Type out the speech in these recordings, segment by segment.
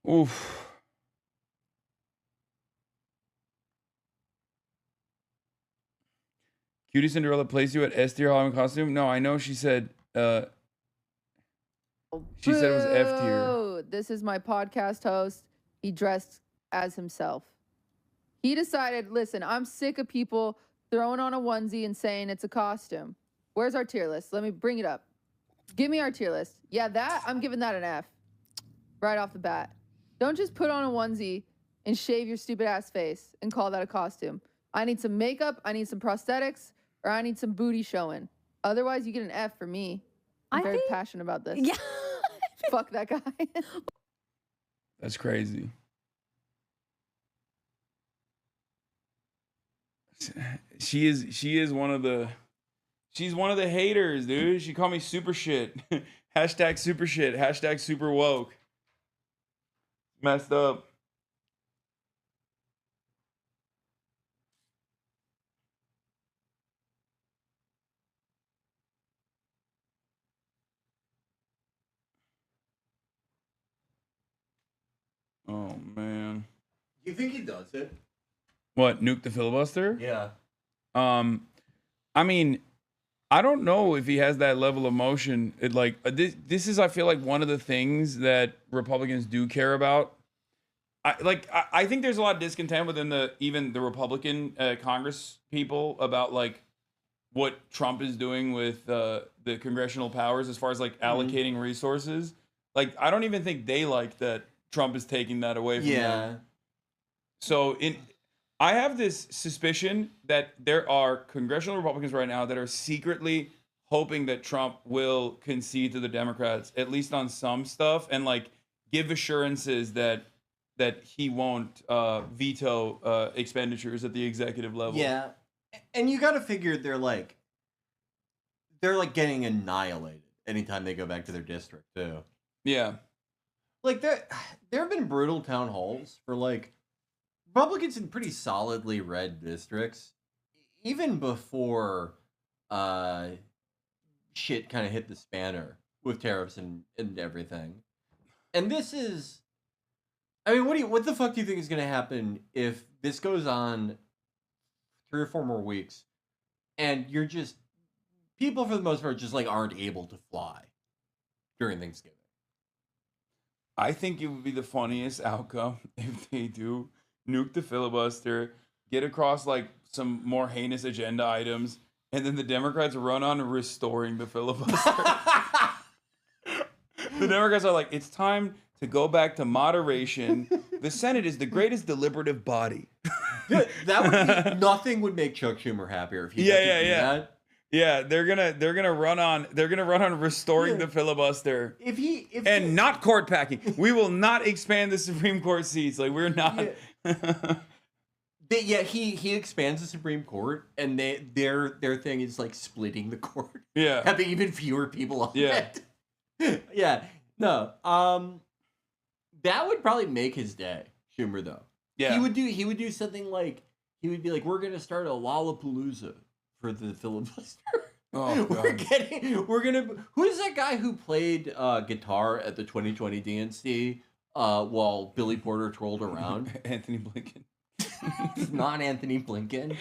Oof. QTCinderella plays you at S tier Halloween costume. No, I know she said it was F tier. Boo! This is my podcast host. He dressed as himself. He decided, listen, I'm sick of people throwing on a onesie and saying it's a costume. Where's our tier list? Let me bring it up. Give me our tier list. Yeah, I'm giving that an F. Right off the bat. Don't just put on a onesie and shave your stupid ass face and call that a costume. I need some makeup, I need some prosthetics, or I need some booty showing. Otherwise, you get an F for me. I'm very passionate about this. Yeah. Fuck that guy. That's crazy. She's one of the haters, dude. She called me super shit. Hashtag super shit. Hashtag super woke. Messed up. Oh man. You think he does it? What, nuke the filibuster? Yeah. I mean, I don't know if he has that level of motion. This is, I feel like, one of the things that Republicans do care about. I think there's a lot of discontent within even the Republican Congress people about like what Trump is doing with the congressional powers as far as like allocating resources. Like, I don't even think they like that Trump is taking that away from them. So I have this suspicion that there are congressional Republicans right now that are secretly hoping that Trump will concede to the Democrats, at least on some stuff, and like give assurances that he won't veto expenditures at the executive level. Yeah. And you got to figure they're like getting annihilated anytime they go back to their district too. Yeah. Like there have been brutal town halls for like Republicans in pretty solidly red districts, even before shit kind of hit the spanner with tariffs and everything. And this is, I mean, what the fuck do you think is going to happen if this goes on 3 or 4 more weeks, and you're just people for the most part just like aren't able to fly during Thanksgiving? I think it would be the funniest outcome if they do nuke the filibuster, get across like some more heinous agenda items, and then the Democrats run on restoring the filibuster. The Democrats are like, it's time to go back to moderation. The Senate is the greatest deliberative body. That would be, nothing would make Chuck Schumer happier if he got to do that. Yeah, they're gonna run on restoring the filibuster. If not court packing. We will not expand the Supreme Court seats. Like, we're not. Yeah. He expands the Supreme Court, and their thing is like splitting the court. Yeah, having even fewer people on it. Yeah. No. That would probably make his day, Schumer, though. Yeah. He would do something like, he would be like, we're gonna start a Lollapalooza for the filibuster. Oh, God. Who's that guy who played guitar at the 2020 DNC while Billy Porter trolled around? Anthony Blinken. It's not Anthony Blinken.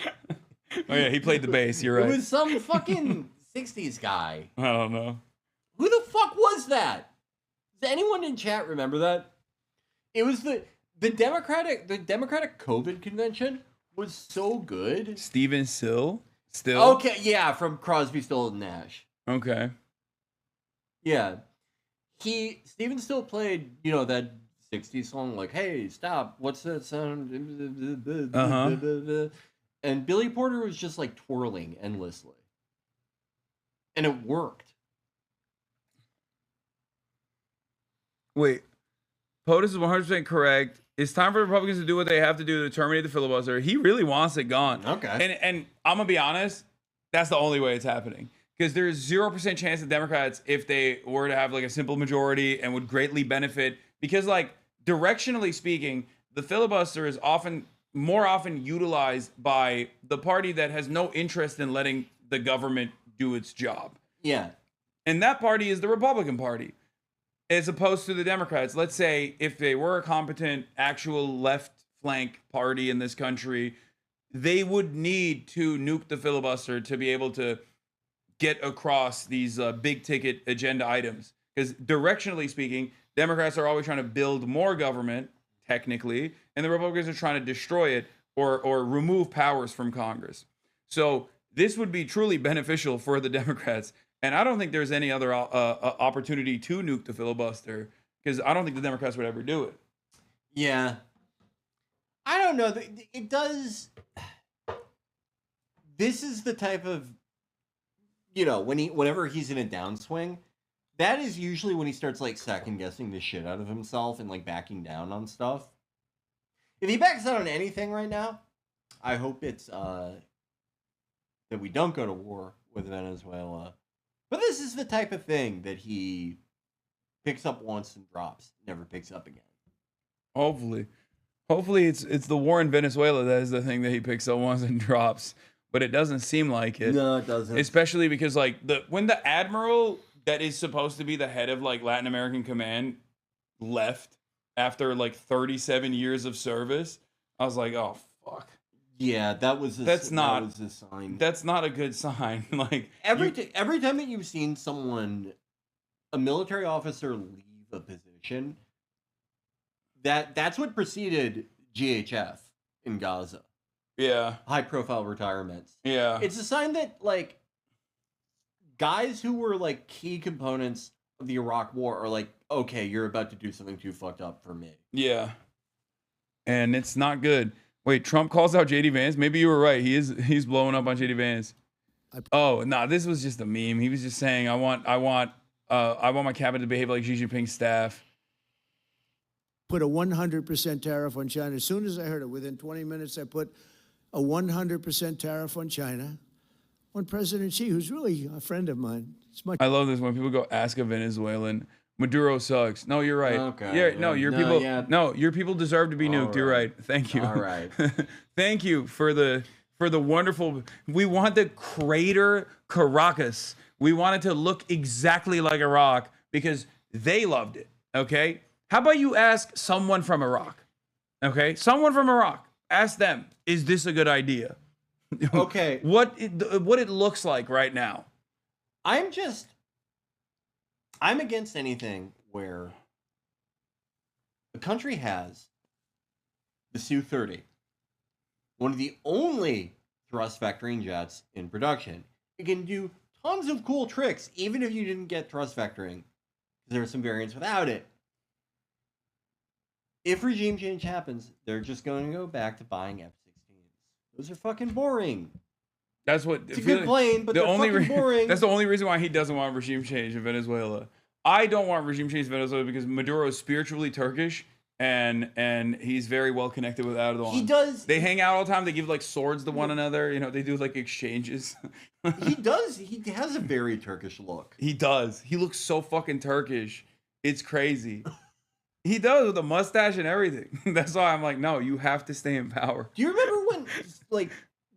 Oh yeah, he played the bass. You're right. It was some fucking 60s guy. I don't know. Who the fuck was that? Does anyone in chat remember that? It was the Democratic COVID convention was so good. Steven Still? Okay, yeah, from Crosby, Stills and Nash. Okay. Yeah. Steven Still played, that 60s song, like, hey, stop, what's that sound? And Billy Porter was just like twirling endlessly. And it worked. Wait. POTUS is 100% correct. It's time for Republicans to do what they have to do to terminate the filibuster. He really wants it gone. Okay. And I'm going to be honest, that's the only way it's happening. Because there's 0% chance that Democrats, if they were to have like a simple majority and would greatly benefit, because like directionally speaking, the filibuster is more often utilized by the party that has no interest in letting the government do its job. Yeah. And that party is the Republican Party. as opposed to the Democrats. Let's say if they were a competent, actual left flank party in this country, they would need to nuke the filibuster to be able to get across these big ticket agenda items. Because directionally speaking, Democrats are always trying to build more government, technically, and the Republicans are trying to destroy it or remove powers from Congress. So this would be truly beneficial for the Democrats. And I don't think there's any other opportunity to nuke the filibuster, because I don't think the Democrats would ever do it. Yeah. I don't know. It does. This is the type of, whenever he's in a downswing, that is usually when he starts like second guessing the shit out of himself and like backing down on stuff. If he backs out on anything right now, I hope it's that we don't go to war with Venezuela. But this is the type of thing that he picks up once and drops, never picks up again. Hopefully it's the war in Venezuela that is the thing that he picks up once and drops. But it doesn't seem like it. No, it doesn't. Especially because like when the admiral that is supposed to be the head of like Latin American Command left after like 37 years of service, I was like, oh fuck. Yeah, that was a sign. That's not a good sign. Like every time that you've seen a military officer leave a position, that's what preceded GHF in Gaza. Yeah. High profile retirements. Yeah. It's a sign that like guys who were like key components of the Iraq war are like, okay, you're about to do something too fucked up for me. Yeah. And it's not good. Wait, Trump calls out JD Vance? Maybe you were right. He's blowing up on JD Vance. This was just a meme. He was just saying, I want my cabinet to behave like Xi Jinping's staff. Put a 100% tariff on China. As soon as I heard it, within 20 minutes, I put a 100% tariff on China. On President Xi, who's really a friend of mine. I love this when people go ask a Venezuelan, Maduro sucks. No, you're right. Okay. Your people deserve to be nuked. Right. You're right. Thank you. All right. Thank you for the wonderful. We want the crater Caracas. We want it to look exactly like Iraq because they loved it. Okay. How about you ask someone from Iraq? Okay, someone from Iraq. Ask them. Is this a good idea? Okay. What it looks like right now. I'm against anything where the country has the Su-30, one of the only thrust vectoring jets in production. It can do tons of cool tricks, even if you didn't get thrust vectoring. There are some variants without it. If regime change happens, they're just going to go back to buying F-16s. Those are fucking boring. That's what. It's a good plane, but they're fucking boring. That's the only reason why he doesn't want regime change in Venezuela. I don't want regime change in Venezuela because Maduro is spiritually Turkish and he's very well connected with Erdogan. He does. They hang out all the time. They give like swords to one another. You know, they do like exchanges. He does. He has a very Turkish look. He does. He looks so fucking Turkish. It's crazy. He does, with a mustache and everything. That's why I'm like, no, you have to stay in power. Do you remember when like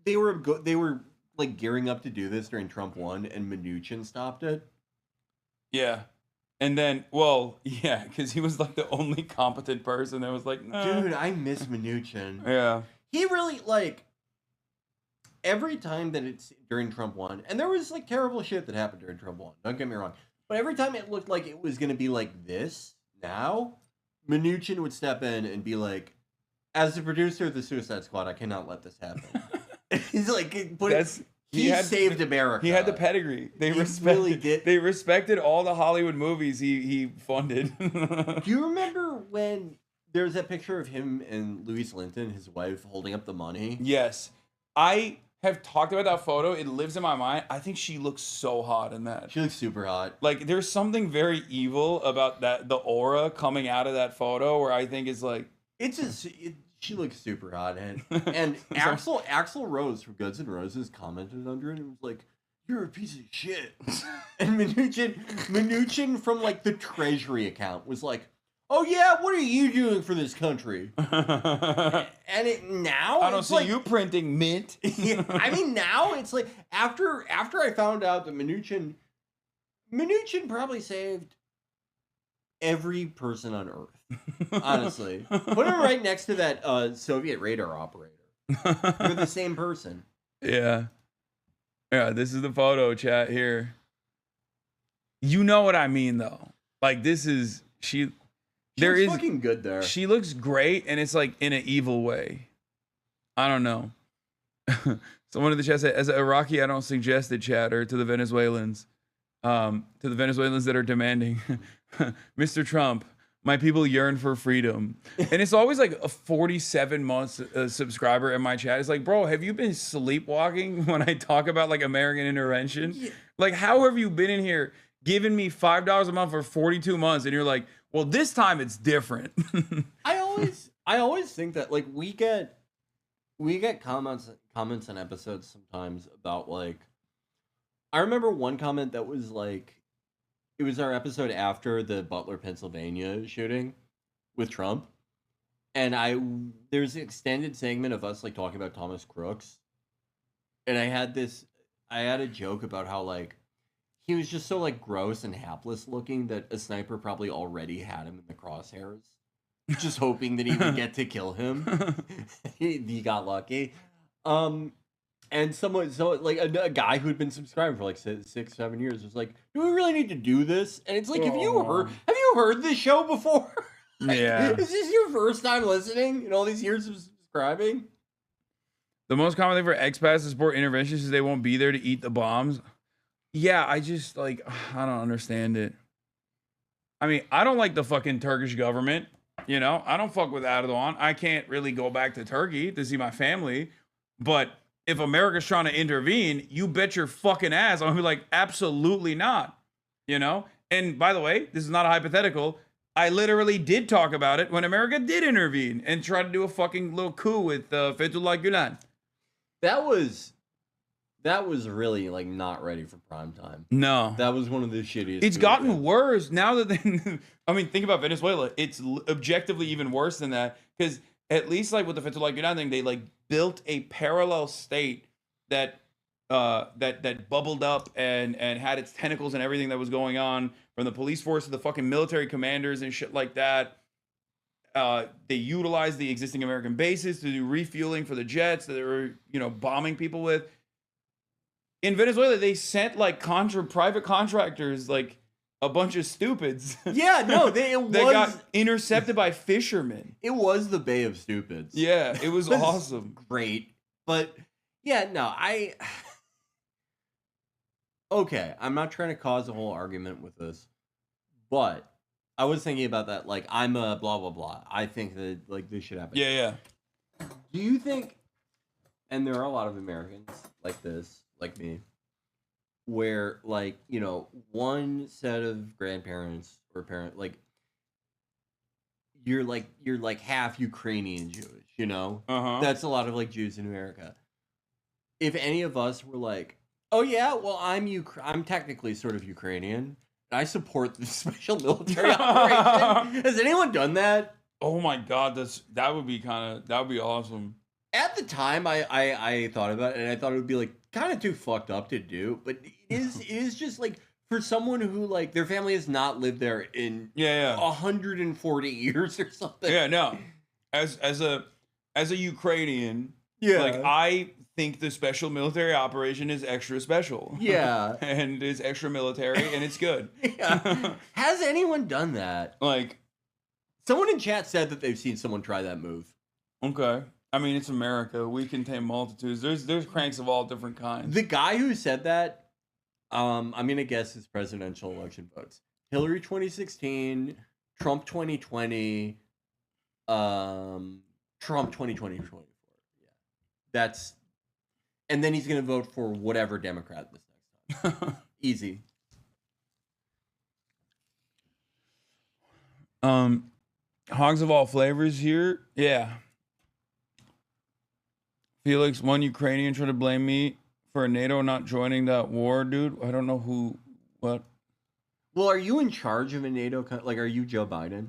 they were like gearing up to do this during Trump 1 and Mnuchin stopped it? Yeah. And then, well, yeah, because he was like the only competent person that was like, nah. Dude, I miss Mnuchin. Yeah. He really, like, every time that it's during Trump 1, and there was like terrible shit that happened during Trump 1, don't get me wrong, but every time it looked like it was going to be like this now, Mnuchin would step in and be like, as the producer of the Suicide Squad, I cannot let this happen. He's like, he saved America. He had the pedigree. They respected all the Hollywood movies he funded. Do you remember when there's that picture of him and Louise Linton, his wife, holding up the money? Yes. I have talked about that photo. It lives in my mind. I think she looks so hot in that. She looks super hot. Like, there's something very evil about the aura coming out of that photo where I think it's like... She looks super hot. And Axl Rose from Guns N' Roses commented under it and was like, "You're a piece of shit." And Mnuchin from like the Treasury account was like, "Oh yeah, what are you doing for this country?" And now I don't see you printing mint. Yeah, I mean, now it's like after I found out that Mnuchin probably saved every person on Earth. Honestly, put him right next to that Soviet radar operator. They're the same person. Yeah. Yeah, this is the photo chat here. You know what I mean, though. Like, this is she. There She's is fucking good there. She looks great, and it's like in an evil way. I don't know. Someone in the chat said, "As an Iraqi, I don't suggest it, chatter to the Venezuelans, that are demanding, Mr. Trump. My people yearn for freedom." And it's always like a 47 months subscriber in my chat. It's like, bro, have you been sleepwalking when I talk about like American intervention? Yeah. Like, how have you been in here giving me $5 a month for 42 months? And you're like, well, this time it's different. I always think that like we get comments on episodes sometimes about like, I remember one comment that was like, it was our episode after the Butler, Pennsylvania shooting with Trump. And there's an extended segment of us like talking about Thomas Crooks. And I had a joke about how like he was just so like gross and hapless looking that a sniper probably already had him in the crosshairs, just hoping that he would get to kill him. he got lucky. And a guy who'd been subscribing for like 6-7 years was like, "Do we really need to do this?" And it's like, have you heard this show before? Like, yeah. Is this your first time listening in all these years of subscribing? The most common thing for expats to support interventions is they won't be there to eat the bombs. Yeah, I just like, I don't understand it. I mean, I don't like the fucking Turkish government. You know, I don't fuck with Erdogan. I can't really go back to Turkey to see my family, but if America's trying to intervene, you bet your fucking ass I'm gonna be like, absolutely not. You know? And by the way, this is not a hypothetical. I literally did talk about it when America did intervene and try to do a fucking little coup with Fethullah Gulen. That was really like not ready for prime time. No. That was one of the shittiest. It's gotten worse now that they, I mean, think about Venezuela. It's objectively even worse than that because at least like with the Fethullah Gulen thing, they like built a parallel state that that bubbled up and had its tentacles and everything that was going on from the police force to the fucking military commanders and shit like that. They utilized the existing American bases to do refueling for the jets that they were, you know, bombing people with. In Venezuela, they sent like private contractors, like a bunch of stupids. Yeah, no, they got intercepted by fishermen. It was the Bay of Stupids. Yeah, it was awesome. Great. But yeah, no, okay, I'm not trying to cause a whole argument with this, but I was thinking about that. Like, I'm a blah, blah, blah. I think that like this should happen. Yeah. Do you think, and there are a lot of Americans like this, like me, where like, you know, one set of grandparents or parent, like you're like half Ukrainian Jewish, you know? That's a lot of like Jews in America. If any of us were like, oh yeah, well I'm technically sort of Ukrainian. I support the special military operation. Has anyone done that? Oh my god, that would be awesome. At the time, I thought about it, and I thought it would be like kind of too fucked up to do, but it is just like for someone who like their family has not lived there in 140 years or something. Yeah, no. As a Ukrainian, yeah, like I think the special military operation is extra special. Yeah, and it's extra military, and it's good. Yeah. Has anyone done that? Like, someone in chat said that they've seen someone try that move. Okay. I mean, it's America. We contain multitudes. There's cranks of all different kinds. The guy who said that, I'm gonna guess his presidential election votes: Hillary 2016, Trump 2020, Trump 2024. Yeah, that's, and then he's gonna vote for whatever Democrat this next time. Easy. Hogs of all flavors here. Yeah. Felix, one Ukrainian tried to blame me for NATO not joining that war, dude. I don't know what. Well, are you in charge of a NATO? Like, are you Joe Biden?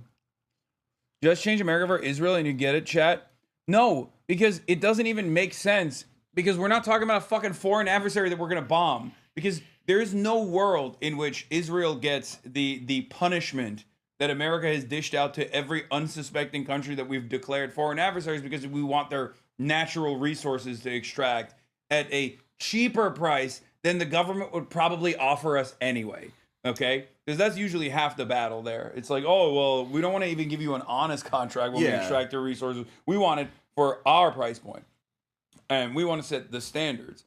Just change America for Israel and you get it, chat? No, because it doesn't even make sense. Because we're not talking about a fucking foreign adversary that we're going to bomb. Because there is no world in which Israel gets the punishment that America has dished out to every unsuspecting country that we've declared foreign adversaries because we want their natural resources to extract at a cheaper price than the government would probably offer us anyway. Okay? Because that's usually half the battle there. It's like, oh, well, we don't want to even give you an honest contract when we extract your resources. We want it for our price point. And we want to set the standards.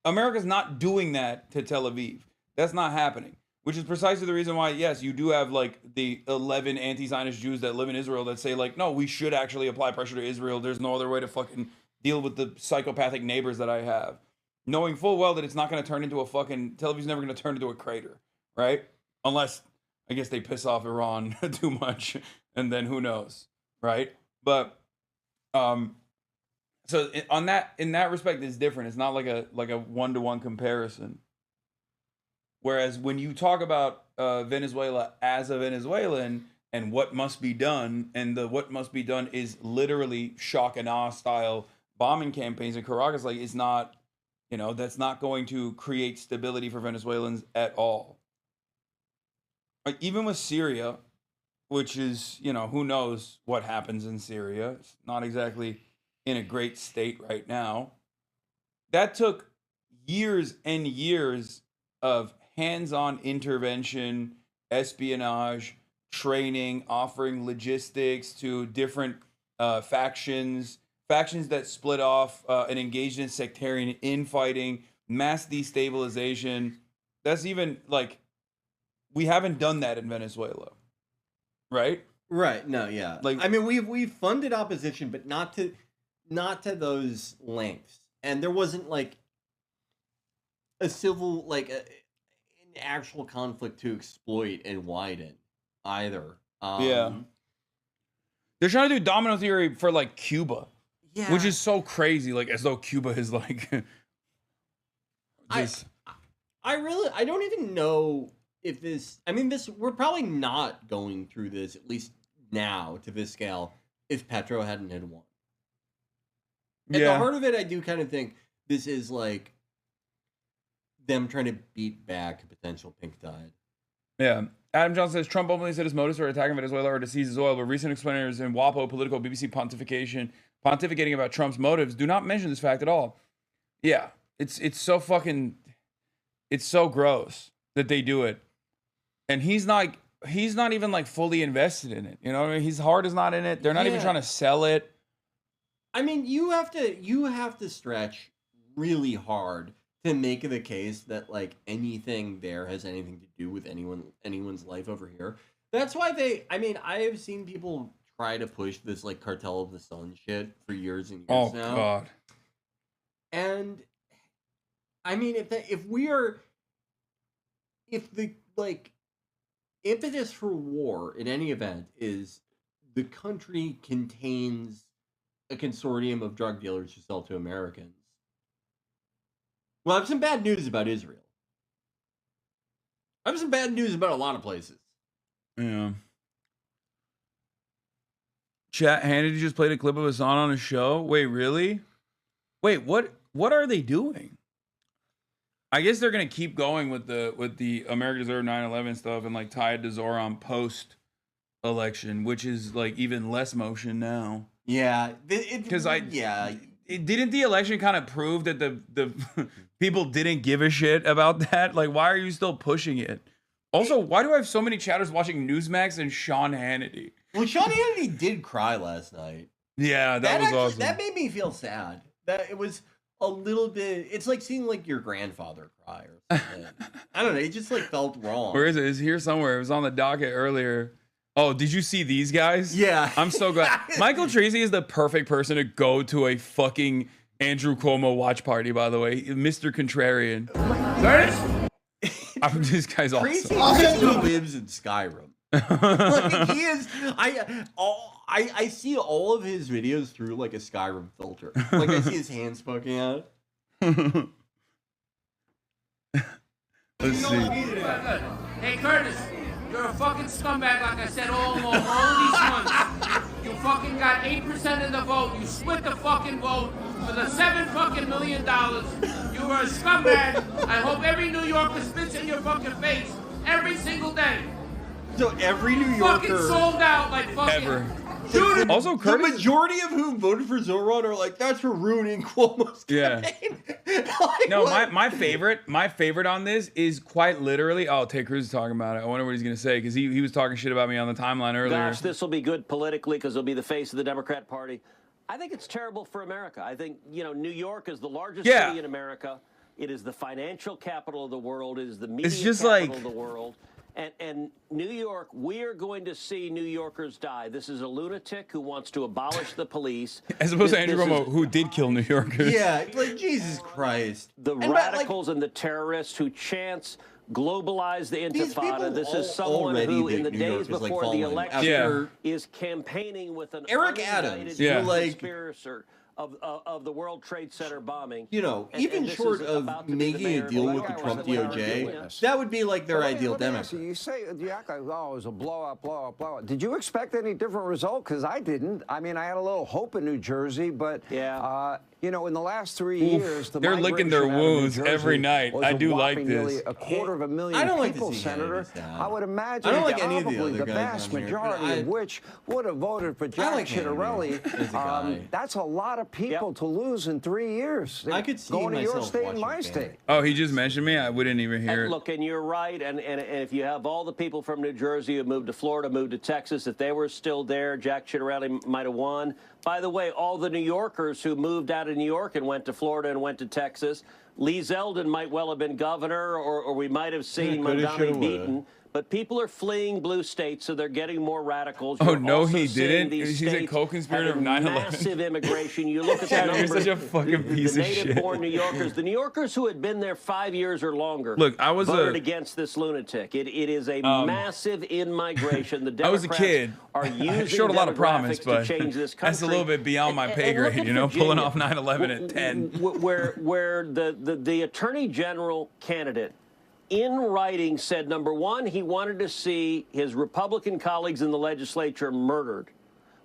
America's not doing that to Tel Aviv. That's not happening. Which is precisely the reason why, yes, you do have like the 11 anti-Zionist Jews that live in Israel that say like, no, we should actually apply pressure to Israel. There's no other way to fucking deal with the psychopathic neighbors that I have. Knowing full well that it's not going to turn into a fucking, Tel Aviv's never going to turn into a crater, right? Unless, I guess they piss off Iran too much, and then who knows, right? But, so on that, in that respect, it's different. It's not like a one-to-one comparison. Whereas when you talk about Venezuela as a Venezuelan and what must be done, and the what must be done is literally shock and awe style bombing campaigns in Caracas, like it's not, you know, that's not going to create stability for Venezuelans at all. Like even with Syria, which is, you know, who knows what happens in Syria. It's not exactly in a great state right now. That took years and years of hands-on intervention, espionage, training, offering logistics to different factions that split off and engaged in sectarian infighting, mass destabilization. That's even like, we haven't done that in Venezuela, right? Right. No. Yeah. Like, I mean, we've funded opposition, but not to those lengths. And there wasn't like a civil, like an actual conflict to exploit and widen either. Yeah. They're trying to do domino theory for like Cuba, which is so crazy. Like as though Cuba is like. I don't even know if this. I mean, we're probably not going through this, at least now to this scale, if Petro hadn't had won. At the heart of it, I do kind of think this is like them trying to beat back a potential pink tide. Yeah. Adam Johnson says Trump openly said his motives for attacking Venezuela are to seize his oil, but recent explainers in WAPO, Political, BBC pontificating about Trump's motives do not mention this fact at all. Yeah. It's so fucking, it's so gross that they do it. And he's not even like fully invested in it. You know what I mean? His heart is not in it. They're not even trying to sell it. I mean, you have to stretch really hard to make the case that like anything there has anything to do with anyone's life over here. That's why I have seen people try to push this like cartel of the sun shit for years and years now. Oh God. And I mean, if the like impetus for war in any event is the country contains a consortium of drug dealers who sell to Americans. Well, I have some bad news about Israel. I have some bad news about a lot of places. Yeah. Chat, Hannity just played a clip of Hasan on a show. Wait, really? Wait, what are they doing? I guess they're gonna keep going with the America Deserve 9/11 stuff and like tie it to Zoran post election, which is like even less motion now. Yeah, because didn't the election kind of prove that the people didn't give a shit about that? Like, why are you still pushing it? Also, why do I have so many chatters watching Newsmax and Sean Hannity? Well, Sean Hannity did cry last night. Yeah, that was awesome. That made me feel sad. That it was a little bit. It's like seeing like your grandfather cry or something. I don't know. It just like felt wrong. Where is it? It's here somewhere. It was on the docket earlier. Oh, did you see these guys? Yeah. I'm so glad. Michael Tracy is the perfect person to go to a fucking Andrew Cuomo watch party, by the way. Mr. Contrarian. This guy's awesome. Tracy lives in Skyrim. Like, he is. I see all of his videos through like a Skyrim filter. Like I see his hands poking out. Let's see. Hey Curtis, you're a fucking scumbag, like I said all along, all these months. You fucking got 8% of the vote. You split the fucking vote for the $7 million. You were a scumbag. I hope every New Yorker spits in your fucking face every single day. So every New Fucking Yorker, sold out like fucking. Ever. dude, Also, the Curtis. majority of whom voted for Zoran are like, that's for ruining Cuomo's Yeah. campaign. Like, No, what? my favorite on this is quite literally. Oh, Ted Cruz is talking about it. I wonder what he's gonna say because he was talking shit about me on the timeline earlier. Gosh, this will be good politically because he'll be the face of the Democrat Party. I think it's terrible for America. I think, New York is the largest city in America. It is the financial capital of the world. It is the media just capital like- of the world. And New York, we are going to see New Yorkers die. This is a lunatic who wants to abolish the police. As opposed to This- Andrew this Cuomo, is who did kill New Yorkers. Yeah, like Jesus Christ. the And, radicals and the terrorists who chants globalize the These people Intifada. This is someone already who, in think the New York days is, like, before the falling election, after- is campaigning with an Eric unindicted Adams, Yeah. conspirator of the World Trade Center bombing. even And this short is of about to be the making a mayor of deal New with the York. Trump What are we DOJ, doing? Yes. that would be like their ideal Let me ask Democrat. You say you act like, oh, it was a blowout. Did you expect any different result? Because I didn't. I mean, I had a little hope in New Jersey, but Yeah. in the last 3 years, the They're licking their migration out of New wounds Jersey every night. was I a do like whopping nearly this. a quarter of a million I don't like to people, see any of Senator. this now. I would imagine I don't like any of the probably other the guys vast on here, but majority of which would have voted for Jack like Andy Ciattarelli. as a guy. That's a lot of people to lose in 3 years. I could see going to your myself state and watching my Bannon. state. Oh, he just mentioned me. I wouldn't even hear And it. look, and you're right. And if you have all the people from New Jersey who moved to Florida, moved to Texas, if they were still there, Jack Ciattarelli might have won. By the way, all the New Yorkers who moved out of New York and went to Florida and went to Texas, Lee Zeldin might well have been governor, or we might have seen coulda, Montgomery shoulda, woulda. beaten. But people are fleeing blue states, so they're getting more radicals. Oh, You're no, also he seeing didn't. these He's a states co-conspirator of having 9/11. Massive immigration. You look at the Chad, you're numbers. such a fucking piece the of shit. native-born New Yorkers, the New Yorkers who had been there 5 years or longer, Look, I was voted a- against this lunatic. It is a massive in-migration. The I was Democrats a kid. are using I showed a lot of promise, demographics but to change this country. that's a little bit beyond my pay And look grade, at pulling Virginia, off 9/11 at 10. where the attorney general candidate in writing said, number one, he wanted to see his Republican colleagues in the legislature murdered.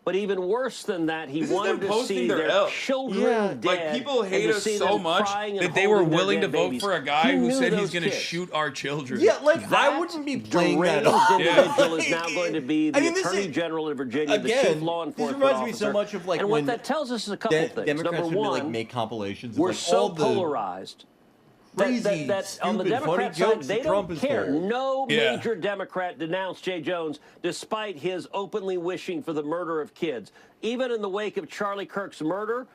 But even worse than that, he This is wanted them to see posting their their L. children Yeah, dead. Like, people and hate to us see so them much crying and that they were holding their willing to dead vote babies. for a guy He who knew said he's those going to kids. shoot our children. Yeah, like I That wouldn't be playing that deranged off. individual Like, is now going to be the I mean, this Attorney is- General in Virginia, the again, chief law this enforcement reminds me so officer. much of, like, and when what that tells us is a couple things. Democrats Number would one, like make compilations of we're like so all the polarized. That on the stupid, Democrat funny side, jokes they that Trump don't has care. told. No Yeah. major Democrat denounced Jay Jones, despite his openly wishing for the murder of kids. Even in the wake of Charlie Kirk's murder,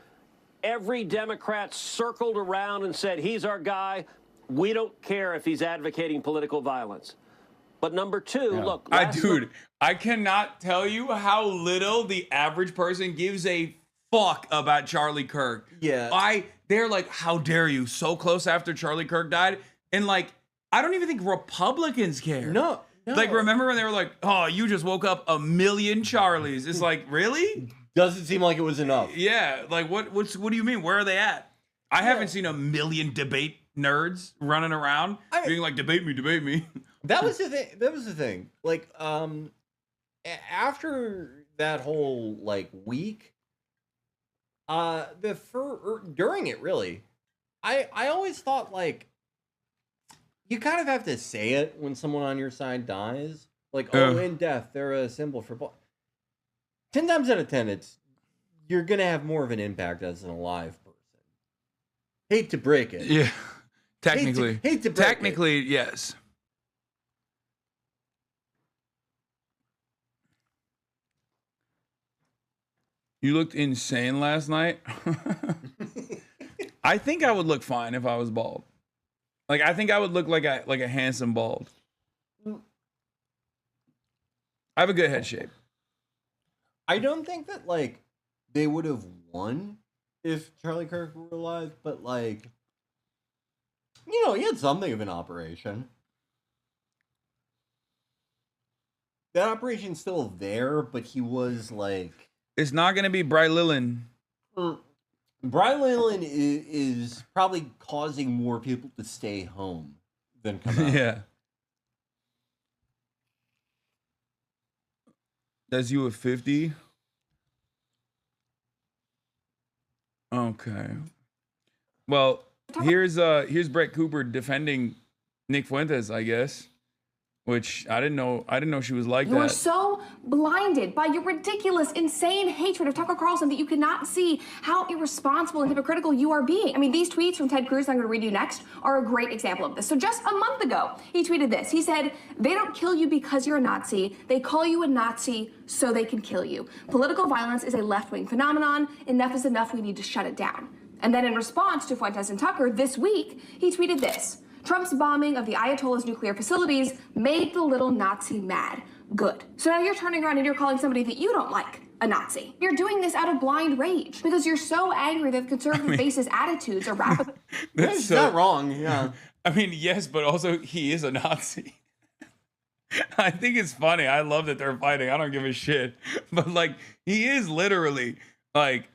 every Democrat circled around and said, he's our guy. We don't care if he's advocating political violence. But number two, look. Dude, I cannot tell you how little the average person gives a fuck about Charlie Kirk. Yeah. They're like, how dare you? So close after Charlie Kirk died. And like, I don't even think Republicans care. No. Like, remember when they were like, oh, you just woke up a million Charlies? It's like, really? Doesn't seem like it was enough. Yeah. Like, what do you mean? Where are they at? I haven't seen a million debate nerds running around being like, debate me. That was the thing. That was the thing. Like, after that whole like week, during it really, I always thought like you kind of have to say it when someone on your side dies. Like, oh, in death, they're a symbol for. 10 times out of 10, you're gonna have more of an impact as an alive person. Hate to break it. Yeah. Technically. Hate to break Technically, yes. You looked insane last night. I think I would look fine if I was bald. Like, I think I would look like a handsome bald. I have a good head shape. I don't think that like they would have won if Charlie Kirk were alive, but like, he had something of an operation. That operation's still there, but he was like, It's not gonna be Bry Lillen. Brian Leland is probably causing more people to stay home than come out. Yeah. That's you at 50? Okay. Well, here's Brett Cooper defending Nick Fuentes, I guess. which I didn't know she was like You are that. so blinded by your ridiculous, insane hatred of Tucker Carlson that you cannot see how irresponsible and hypocritical you are being. I mean, these tweets from Ted Cruz, I'm going to read you next, are a great example of this. So just a month ago, he tweeted this. He said, "They don't kill you because you're a Nazi. They call you a Nazi so they can kill you. Political violence is a left-wing phenomenon. Enough is enough. We need to shut it down." And then in response to Fuentes and Tucker this week, he tweeted this. "Trump's bombing of the Ayatollah's nuclear facilities made the little Nazi mad. Good." So now you're turning around and you're calling somebody that you don't like a Nazi. You're doing this out of blind rage because you're so angry that the conservative base's attitudes are rapidly... That's not wrong, yeah. I mean, yes, but also he is a Nazi. I think it's funny. I love that they're fighting. I don't give a shit. But like, he is literally like,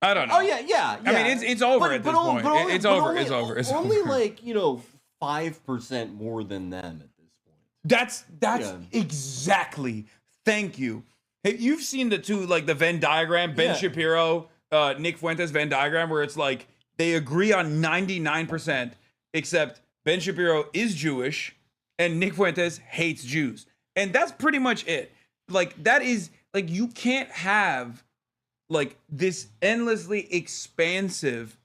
I don't know. Oh yeah. I mean, it's over at this point. It's over. It's only over. like 5% more than them at this point. That's Yeah. exactly. Thank you. Hey, you've seen the Venn diagram, Ben Yeah. Shapiro, Nick Fuentes Venn diagram, where it's like they agree on 99%, except Ben Shapiro is Jewish and Nick Fuentes hates Jews. And that's pretty much it. Like, that is, like, you can't have, like, this endlessly expansive,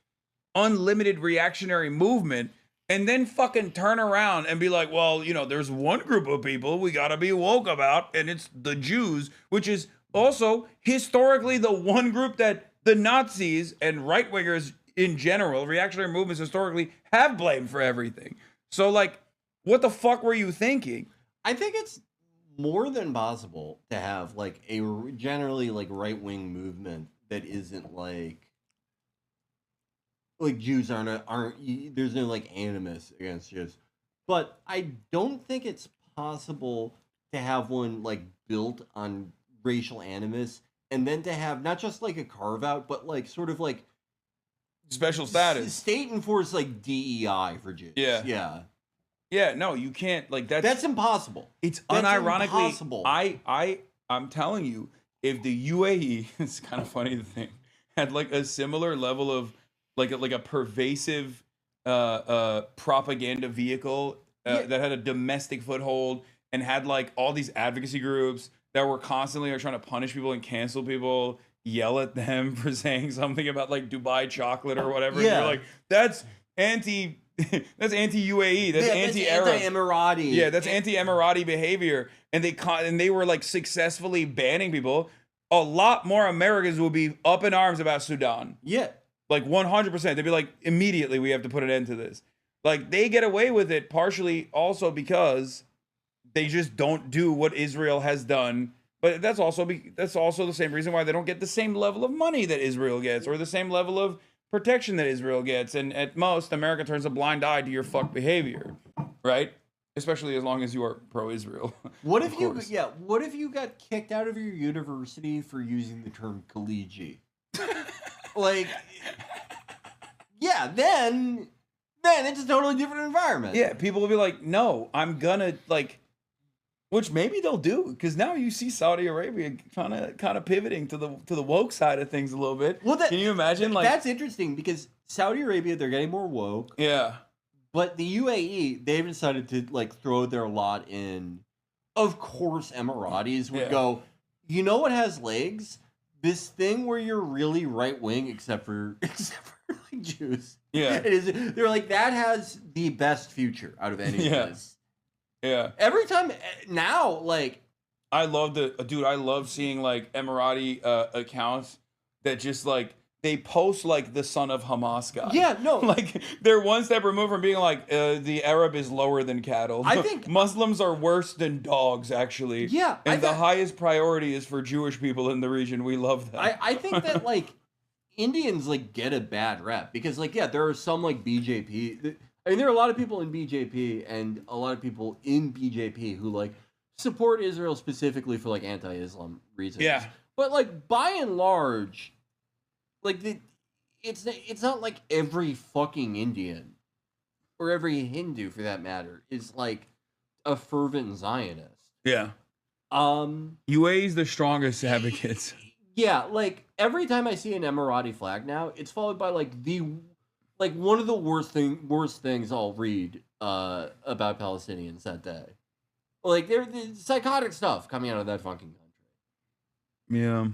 unlimited reactionary movement and then fucking turn around and be like, well, there's one group of people we gotta be woke about, and it's the Jews, which is also historically the one group that the Nazis and right-wingers in general, reactionary movements historically, have blamed for everything. So, like, what the fuck were you thinking? I think it's more than possible to have like a generally like right-wing movement that isn't like Jews aren't there's no like animus against Jews. But I don't think it's possible to have one like built on racial animus and then to have not just like a carve out, but like sort of like Special status. State enforced like DEI for Jews. Yeah. Yeah, no, you can't. Like, that's impossible. It's That's unironically impossible. I'm telling you, if the UAE, it's kind of funny to think, had like a similar level of like a pervasive propaganda vehicle that had a domestic foothold and had like all these advocacy groups that were constantly trying to punish people and cancel people, yell at them for saying something about like Dubai chocolate or whatever. Yeah. And you're like, that's anti-UAE. That's anti-Arab. That's anti-Emirati. Yeah, that's anti-Emirati behavior. And they were like successfully banning people. A lot more Americans will be up in arms about Sudan. Yeah. Like 100%. They'd be like, immediately we have to put an end to this. Like, they get away with it partially also because they just don't do what Israel has done. But that's also the same reason why they don't get the same level of money that Israel gets or the same level of protection that Israel gets. And at most, America turns a blind eye to your fuck behavior, right? Especially as long as you are pro-Israel. What if you got kicked out of your university for using the term collegiate? Like, yeah, then it's a totally different environment. Yeah, people will be like, no, I'm gonna like, which maybe they'll do because now you see Saudi Arabia kind of pivoting to the woke side of things a little bit. Well, can you imagine? Like, that's interesting because Saudi Arabia, they're getting more woke. Yeah, but the UAE, they've decided to like throw their lot in. Of course, Emiratis would go. You know what has legs? This thing where you're really right wing, except for like Jews. Yeah, it is. They're like that has the best future out of any of this. Yeah. Every time now, like I love seeing like Emirati accounts that just like they post like the son of Hamas guy. Yeah, no. Like they're one step removed from being like the Arab is lower than cattle. I think Muslims are worse than dogs, actually. Yeah. And the highest priority is for Jewish people in the region. We love that. I think that like Indians like get a bad rep because like there are some like BJP. I mean, there are a lot of people in BJP and a lot of people in BJP who like support Israel specifically for like anti-Islam reasons. Yeah. But like by and large, like it's not like every fucking Indian or every Hindu for that matter is like a fervent Zionist. Yeah. UAE's the strongest advocates. Yeah, like every time I see an Emirati flag now, it's followed by like one of the worst things I'll read about Palestinians that day. Like there's psychotic stuff coming out of that fucking country. Yeah.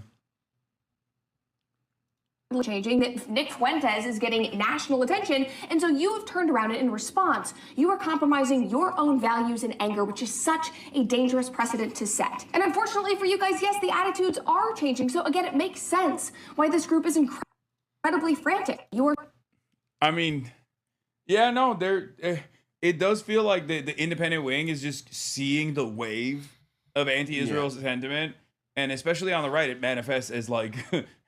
Changing that Nick Fuentes is getting national attention, and so you have turned around and in response you are compromising your own values and anger, which is such a dangerous precedent to set. And unfortunately for you guys, yes, the attitudes are changing. So again, it makes sense why this group is incredibly frantic. I mean, yeah, no, it does feel like the independent wing is just seeing the wave of anti-Israel sentiment, and especially on the right, it manifests as like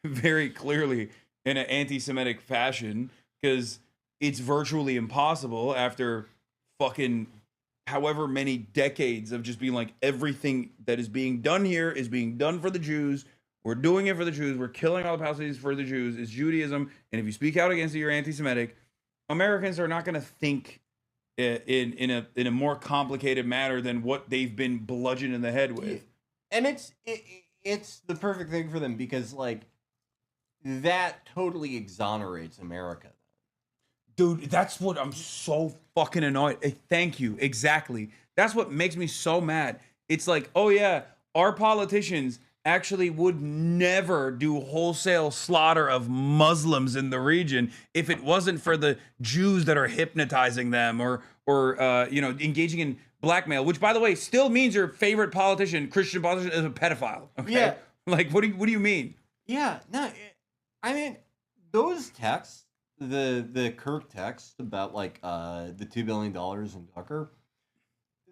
very clearly in an anti-Semitic fashion, because it's virtually impossible after fucking however many decades of just being like, everything that is being done here is being done for the Jews. We're doing it for the Jews. We're killing all the Palestinians for the Jews. It's Judaism. And if you speak out against it, you're anti-Semitic. Americans are not going to think in a more complicated manner than what they've been bludgeoned in the head with. And it's the perfect thing for them, because like that totally exonerates America. Dude, that's what I'm so fucking annoyed. Thank you. Exactly. That's what makes me so mad. It's like, oh yeah, our politicians actually would never do wholesale slaughter of Muslims in the region if it wasn't for the Jews that are hypnotizing them or engaging in blackmail, which by the way still means your favorite politician, Christian politician, is a pedophile. Okay? Yeah. Like what do you mean? Yeah, no, I mean those texts, the Kirk text about like the $2 billion in Tucker,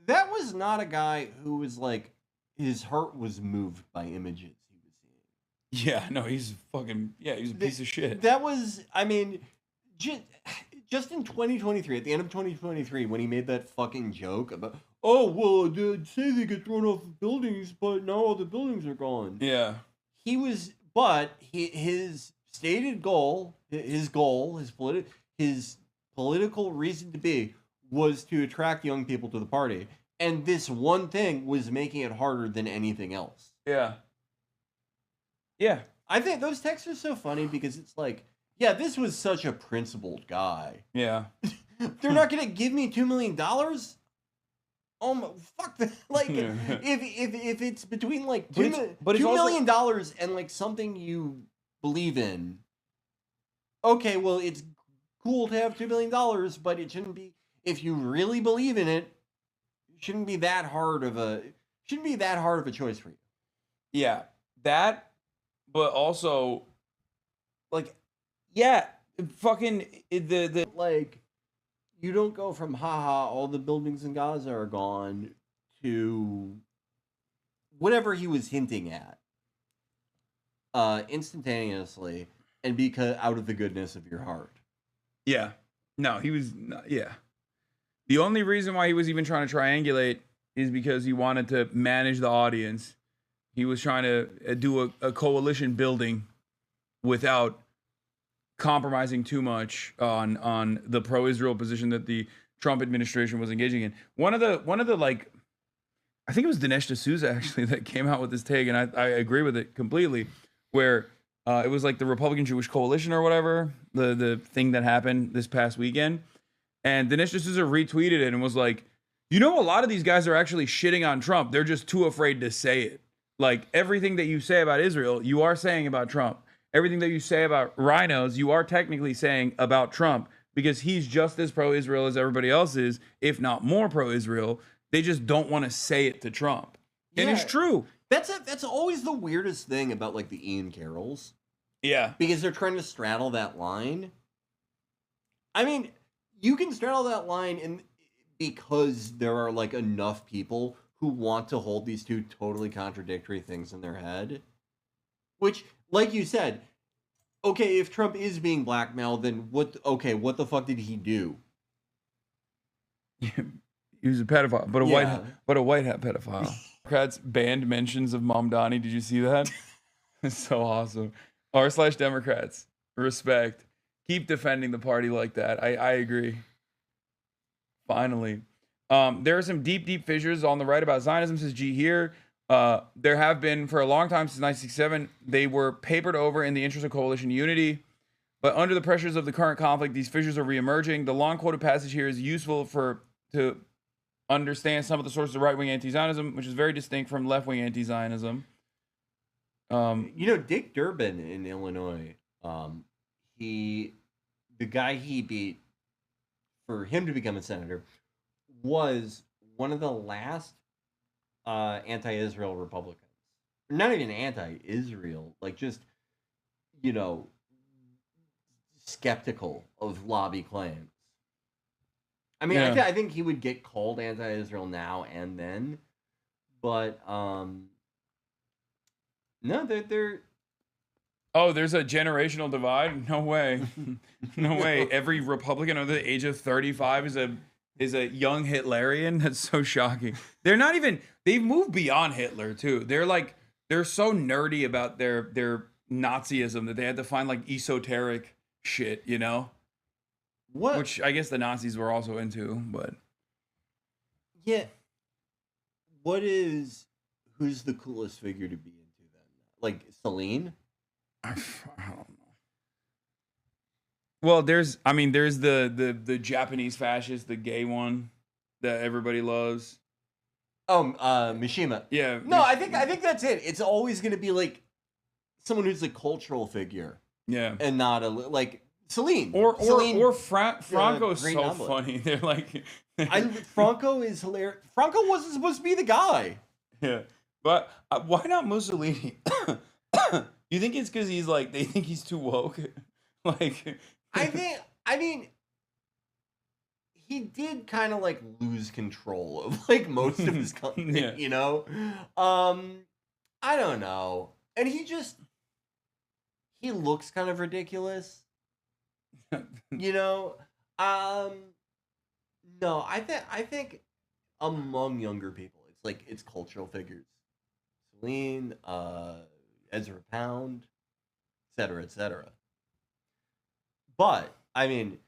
that was not a guy who was like, his heart was moved by images he was seeing. Yeah, no, he's a piece of shit. That was, I mean, just in 2023, at the end of 2023, when he made that fucking joke about, oh, well, they'd say they get thrown off of buildings, but now all the buildings are gone. Yeah. His stated goal, his political reason to be was to attract young people to the party. And this one thing was making it harder than anything else. Yeah. Yeah. I think those texts are so funny because it's like, yeah, this was such a principled guy. Yeah. They're not going to give me $2 million? Oh, my, fuck that. Like, if it's between like $2 million and like something you believe in, okay, well, it's cool to have $2 million, but it shouldn't be, if you really believe in it, shouldn't be that hard of a choice for you. Yeah, that, but also, like, yeah, fucking the like, you don't go from haha, all the buildings in Gaza are gone, to whatever he was hinting at, instantaneously, and because out of the goodness of your heart. Yeah, no, he was not, yeah. The only reason why he was even trying to triangulate is because he wanted to manage the audience. He was trying to do a coalition building without compromising too much on the pro-Israel position that the Trump administration was engaging in. One of the like, I think it was Dinesh D'Souza actually that came out with this take, and I agree with it completely, where it was like the Republican Jewish Coalition or whatever, the thing that happened this past weekend. And Dinesh D'Souza retweeted it and was like, you know, a lot of these guys are actually shitting on Trump. They're just too afraid to say it. Like, everything that you say about Israel, you are saying about Trump. Everything that you say about rhinos, you are technically saying about Trump, because he's just as pro-Israel as everybody else is, if not more pro-Israel. They just don't want to say it to Trump. And it's true. That's always the weirdest thing about like the Ian Carrolls. Yeah. Because they're trying to straddle that line. I mean, you can straddle that line because there are like enough people who want to hold these two totally contradictory things in their head. Which, like you said, okay, if Trump is being blackmailed, then what the fuck did he do? He was a pedophile, but a white hat pedophile. Democrats banned mentions of Mamdani. Did you see that? It's so awesome. r/Democrats, respect. Keep defending the party like that. I agree. Finally. There are some deep fissures on the right about Zionism, says G here. There have been for a long time, since 1967. They were papered over in the interest of coalition unity. But under the pressures of the current conflict, these fissures are reemerging. The long quoted passage here is useful to understands some of the sources of right-wing anti-Zionism, which is very distinct from left-wing anti-Zionism. Dick Durbin in Illinois, the guy he beat for him to become a senator was one of the last anti-Israel Republicans. Not even anti-Israel, like just, skeptical of lobby claims. I mean, Yeah. I think he would get called anti-Israel now and then, but no, they're Oh, there's a generational divide? No way. No way. Every Republican under the age of 35 is a young Hitlerian. That's so shocking. They're not even, they've moved beyond Hitler too. They're so nerdy about their Nazism that they had to find like esoteric shit, what? Which I guess the Nazis were also into, but Yeah. Who's the coolest figure to be into then? Like Celine? I don't know. Well, there's the Japanese fascist, the gay one that everybody loves. Oh, Mishima. Yeah. No, I think that's it. It's always going to be like someone who's a cultural figure Yeah. and not like Celine. Or Franco's Green so Omelet. funny. They're like Franco is hilarious. Franco wasn't supposed to be the guy. Yeah. But why not Mussolini? You think it's because he's like, they think he's too woke? Like, I mean, he did kind of like lose control of like most of his country, Yeah. I don't know. And he looks kind of ridiculous. No, I think among younger people, it's cultural figures. Celine, Ezra Pound, etc., etc. But I mean,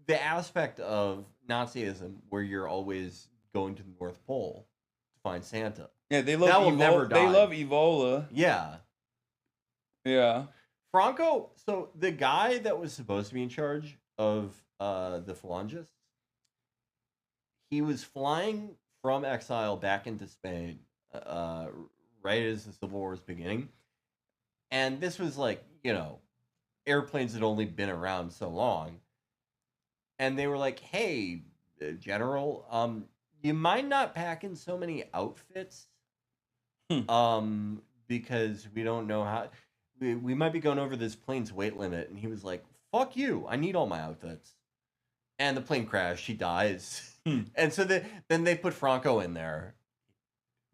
the aspect of Nazism where you're always going to the North Pole to find Santa. yeah, they love That will never die. They love Evola. Yeah. Yeah. Franco, so the guy that was supposed to be in charge of the Phalangists, he was flying from exile back into Spain right as the Civil War was beginning. And this was like, airplanes had only been around so long. And they were like, hey, General, you mind not packing so many outfits? Because we don't know how... We might be going over this plane's weight limit. And he was like, fuck you. I need all my outfits. And the plane crashed. He dies. And so then they put Franco in there.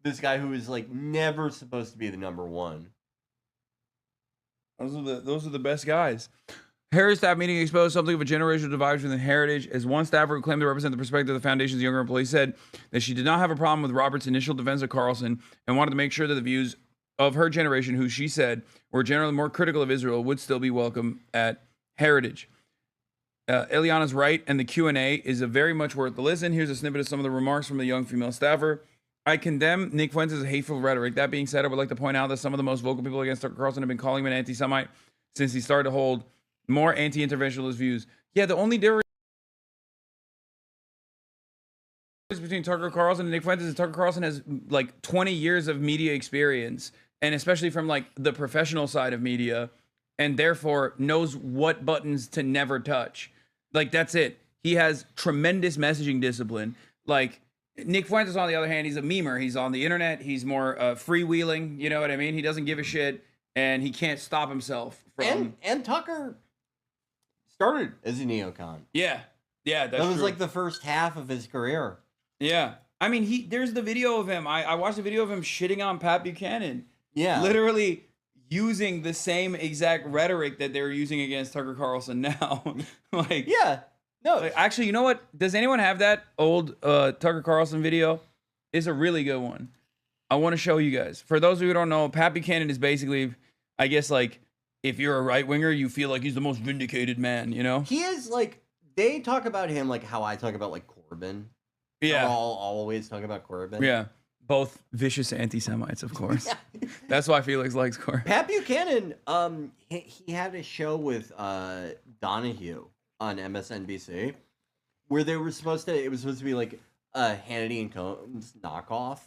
This guy who was like never supposed to be the number one. Those are the best guys. Harris staff meeting exposed something of a generational divide within heritage, as one staffer who claimed to represent the perspective of the foundation's younger employees said that she did not have a problem with Robert's initial defense of Carlson and wanted to make sure that the views of her generation, who she said were generally more critical of Israel, would still be welcome at Heritage. Eliana's right, and the Q&A is very much worth the listen. Here's a snippet of some of the remarks from the young female staffer. I condemn Nick Fuentes' hateful rhetoric. That being said, I would like to point out that some of the most vocal people against Tucker Carlson have been calling him an anti-Semite since he started to hold more anti-interventionalist views. Yeah, the only difference between Tucker Carlson and Nick Fuentes is Tucker Carlson has like 20 years of media experience, and especially from like the professional side of media, and therefore knows what buttons to never touch. Like, that's it. He has tremendous messaging discipline. Like, Nick Fuentes, on the other hand, he's a memer. He's on the internet. He's more freewheeling. You know what I mean? He doesn't give a shit, and he can't stop himself from... And Tucker started as a neocon. Yeah, that's that was true. like the first half of his career. Yeah. I mean, there's the video of him. I watched the video of him shitting on Pat Buchanan. Yeah. Literally using the same exact rhetoric that they're using against Tucker Carlson now. Like, yeah. No. Like, actually, you know what? Does anyone have that old Tucker Carlson video? It's a really good one. I want to show you guys. For those of you who don't know, Pat Buchanan is basically, I guess, like, if you're a right winger, you feel like he's the most vindicated man, you know? He is like, they talk about him like how I talk about like Corbyn. Yeah. I'll always talk about Corbyn. Yeah. Both vicious anti-Semites, of course. That's why Felix likes Corbyn. Pat Buchanan, he had a show with Donahue on MSNBC where it was supposed to be like Hannity and Combs knockoff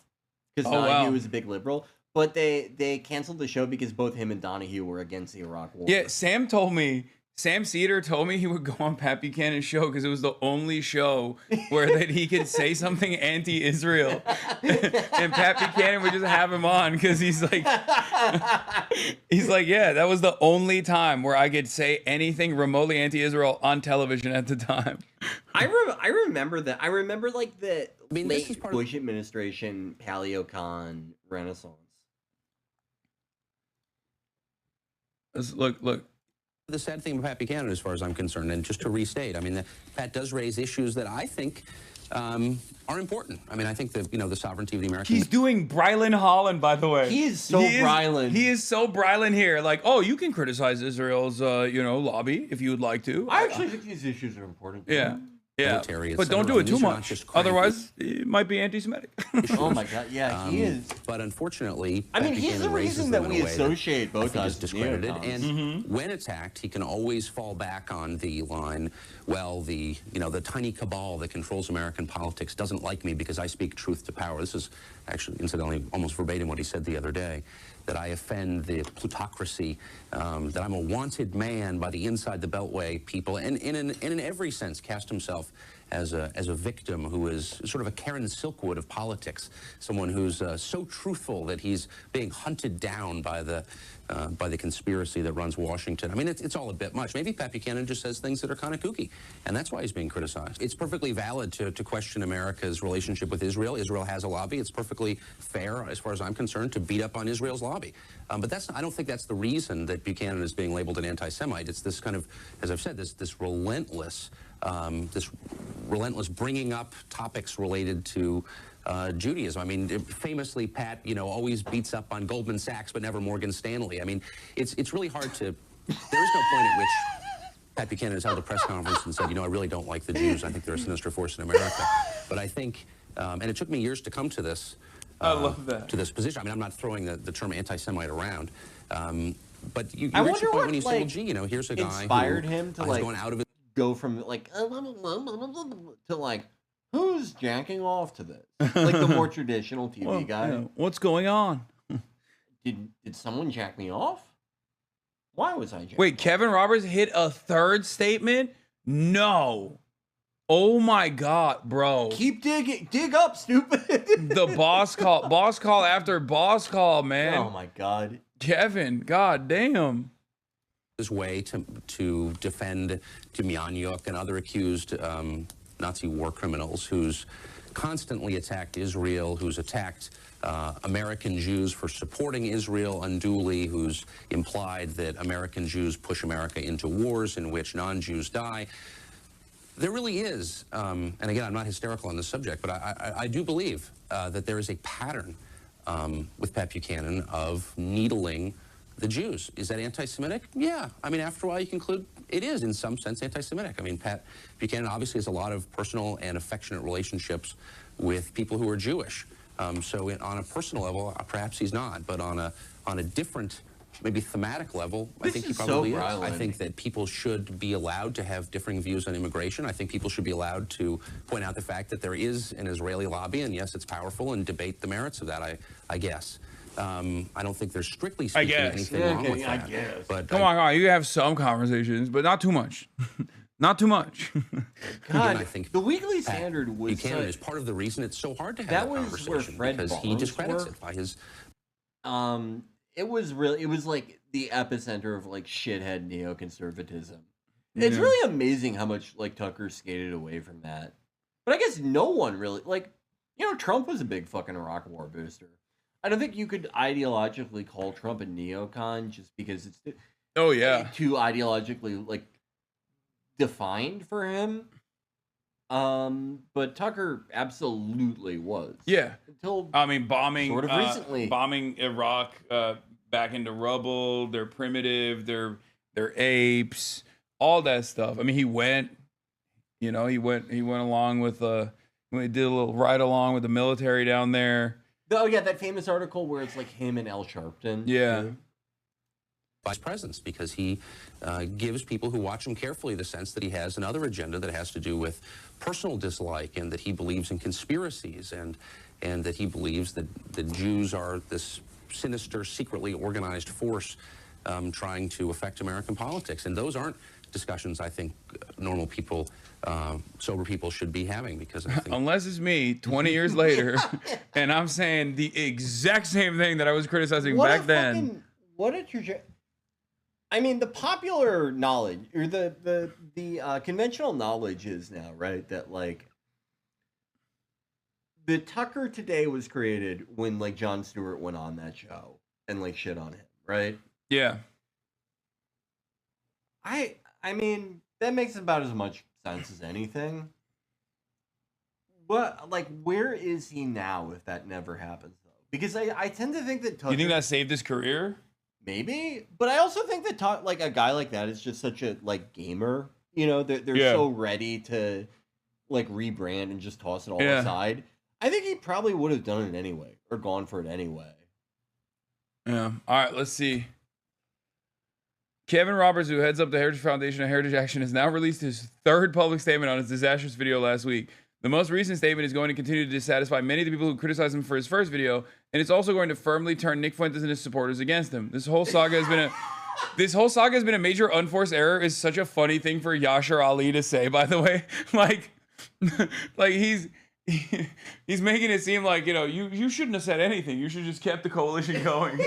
because Oh, Donahue wow. was a big liberal. But they canceled the show because both him and Donahue were against the Iraq War. Yeah, Sam Cedar told me he would go on Pat Buchanan's show because it was the only show where that he could say something anti-Israel, and Pat Buchanan would just have him on because he's like, yeah, that was the only time where I could say anything remotely anti-Israel on television at the time. I remember that. I remember like the this is late Bush administration PaleoCon Renaissance. Look. The sad thing about Pat Buchanan, as far as I'm concerned, and just to restate, I mean, Pat does raise issues that I think are important. I mean, I think that, the sovereignty of the American... He's doing Brylan Holland, by the way. He is so Brylan. He is so Brylan here. Like, oh, you can criticize Israel's, lobby if you would like to. I actually think these issues are important. Yeah. Yeah, military, et but don't cetera. do it too These are not much. just cranky Otherwise, it might be anti-Semitic. Oh my God, yeah, he is. But unfortunately, I mean, Pat he's the Buchanan raises reason them that in we a way associate both I think is sides of discredited. neocons. And when attacked, he can always fall back on the line, well, the tiny cabal that controls American politics doesn't like me because I speak truth to power. This is actually, incidentally, almost verbatim what he said the other day, that I offend the plutocracy, that I'm a wanted man by the inside the Beltway people, and in every sense cast himself as a victim who is sort of a Karen Silkwood of politics, someone who's so truthful that he's being hunted down by the conspiracy that runs Washington. I mean, it's all a bit much. Maybe Pat Buchanan just says things that are kind of kooky, and that's why he's being criticized. It's perfectly valid to question America's relationship with Israel. Israel has a lobby. It's perfectly fair, as far as I'm concerned, to beat up on Israel's lobby. But I don't think that's the reason that Buchanan is being labeled an anti-Semite. It's this kind of, as I've said, this relentless bringing up topics related to Judaism. I mean, famously, Pat, always beats up on Goldman Sachs, but never Morgan Stanley. I mean, it's really hard to. There is no point at which Pat Buchanan has held a press conference and said, I really don't like the Jews. I think they're a sinister force in America. But I think, and it took me years to come to this. I love that. To this position. I mean, I'm not throwing the term anti-Semite around. But you I reach a wonder point what when you say, well, gee, here's a guy inspired who him to is going out of it. Go from like to like who's jacking off to this, like the more traditional TV guy. Yeah. What's going on? Did someone jack me off? Why was I jacking Wait, off? Kevin Roberts hit a third statement? No. Oh my God, bro. Keep digging, dig up, stupid. The boss call after boss call, man. Oh my God, Kevin, God damn. His way to defend Demjanjuk and other accused Nazi war criminals who's constantly attacked Israel, who's attacked American Jews for supporting Israel unduly, who's implied that American Jews push America into wars in which non-Jews die. There really is, and again, I'm not hysterical on this subject, but I do believe that there is a pattern with Pat Buchanan of needling the Jews. Is that anti-Semitic? Yeah. I mean, after a while, you conclude it is, in some sense, anti-Semitic. I mean, Pat Buchanan obviously has a lot of personal and affectionate relationships with people who are Jewish. So on a personal level, perhaps he's not, but on a different, maybe thematic level, I think he probably is. I think that people should be allowed to have differing views on immigration. I think people should be allowed to point out the fact that there is an Israeli lobby, and yes, it's powerful, and debate the merits of that, I guess. I don't think there's strictly speaking anything wrong with that. But Come on, you have some conversations, but not too much. Not too much. God, I think the Weekly Standard was Buchanan is part of the reason it's so hard to have that that was where conversation Fred because he Barnes discredits worked. it by his. It was like the epicenter of like shithead neoconservatism. It's really amazing how much like Tucker skated away from that. But I guess no one really Trump was a big fucking Iraq war booster. I don't think you could ideologically call Trump a neocon just because it's too ideologically like defined for him. But Tucker absolutely was. Yeah. Until bombing sort of recently. Bombing Iraq back into rubble. They're primitive. They're apes. All that stuff. I mean, he went along with he did a little ride along with the military down there. Oh yeah, that famous article where it's like him and Al Sharpton. Yeah. his presence, because he gives people who watch him carefully the sense that he has another agenda that has to do with personal dislike, and that he believes in conspiracies, and that he believes that the Jews are this sinister, secretly organized force trying to affect American politics. And those aren't discussions I think normal people, sober people should be having, because I think unless it's me 20 years later and I'm saying the exact same thing that I was criticizing back then. What a trajectory. I mean, the popular knowledge, or the conventional knowledge is now, right, that like the Tucker Today was created when like Jon Stewart went on that show and like shit on him, right? Yeah. I mean, that makes about as much sense as anything. But like, where is he now if that never happens though? Because I tend to think that Tucker, You think that saved his career? maybe, but I also think that like a guy like that is just such a like gamer. You know, they're so ready to like rebrand and just toss it all aside. I think he probably would have done it anyway, or gone for it anyway. Yeah. All right, let's see. Kevin Roberts, who heads up the Heritage Foundation of Heritage Action, has now released his third public statement on his disastrous video last week. The most recent statement is going to continue to dissatisfy many of the people who criticized him for his first video, and it's also going to firmly turn Nick Fuentes and his supporters against him. This whole saga has been a major unforced error. Is such a funny thing for Yashar Ali to say, by the way. Like he's making it seem like, you know, you shouldn't have said anything. You should just kept the coalition going.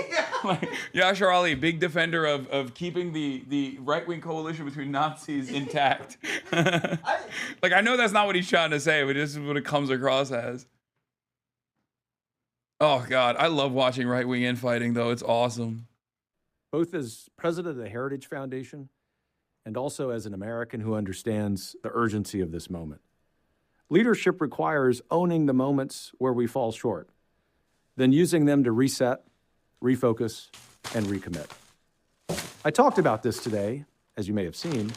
Like Yashar Ali, big defender of keeping the right-wing coalition between Nazis intact. Like, I know that's not what he's trying to say, but this is what it comes across as. Oh, God. I love watching right-wing infighting, though. It's awesome. Both as president of the Heritage Foundation and also as an American who understands the urgency of this moment. Leadership requires owning the moments where we fall short, then using them to reset, refocus, and recommit. I talked about this today, as you may have seen,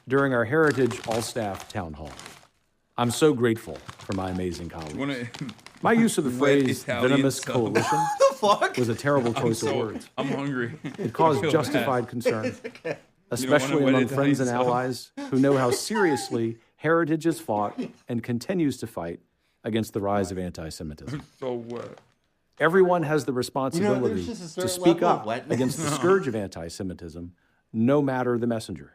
during our Heritage All-Staff Town Hall. I'm so grateful for my amazing colleagues. My use of the phrase venomous coalition was a terrible choice of words. I'm hungry. It caused justified concern, especially among friends and allies who know how seriously Heritage has fought and continues to fight against the rise of anti-Semitism. So what? Everyone has the responsibility to speak up against the scourge of anti-Semitism, no matter the messenger.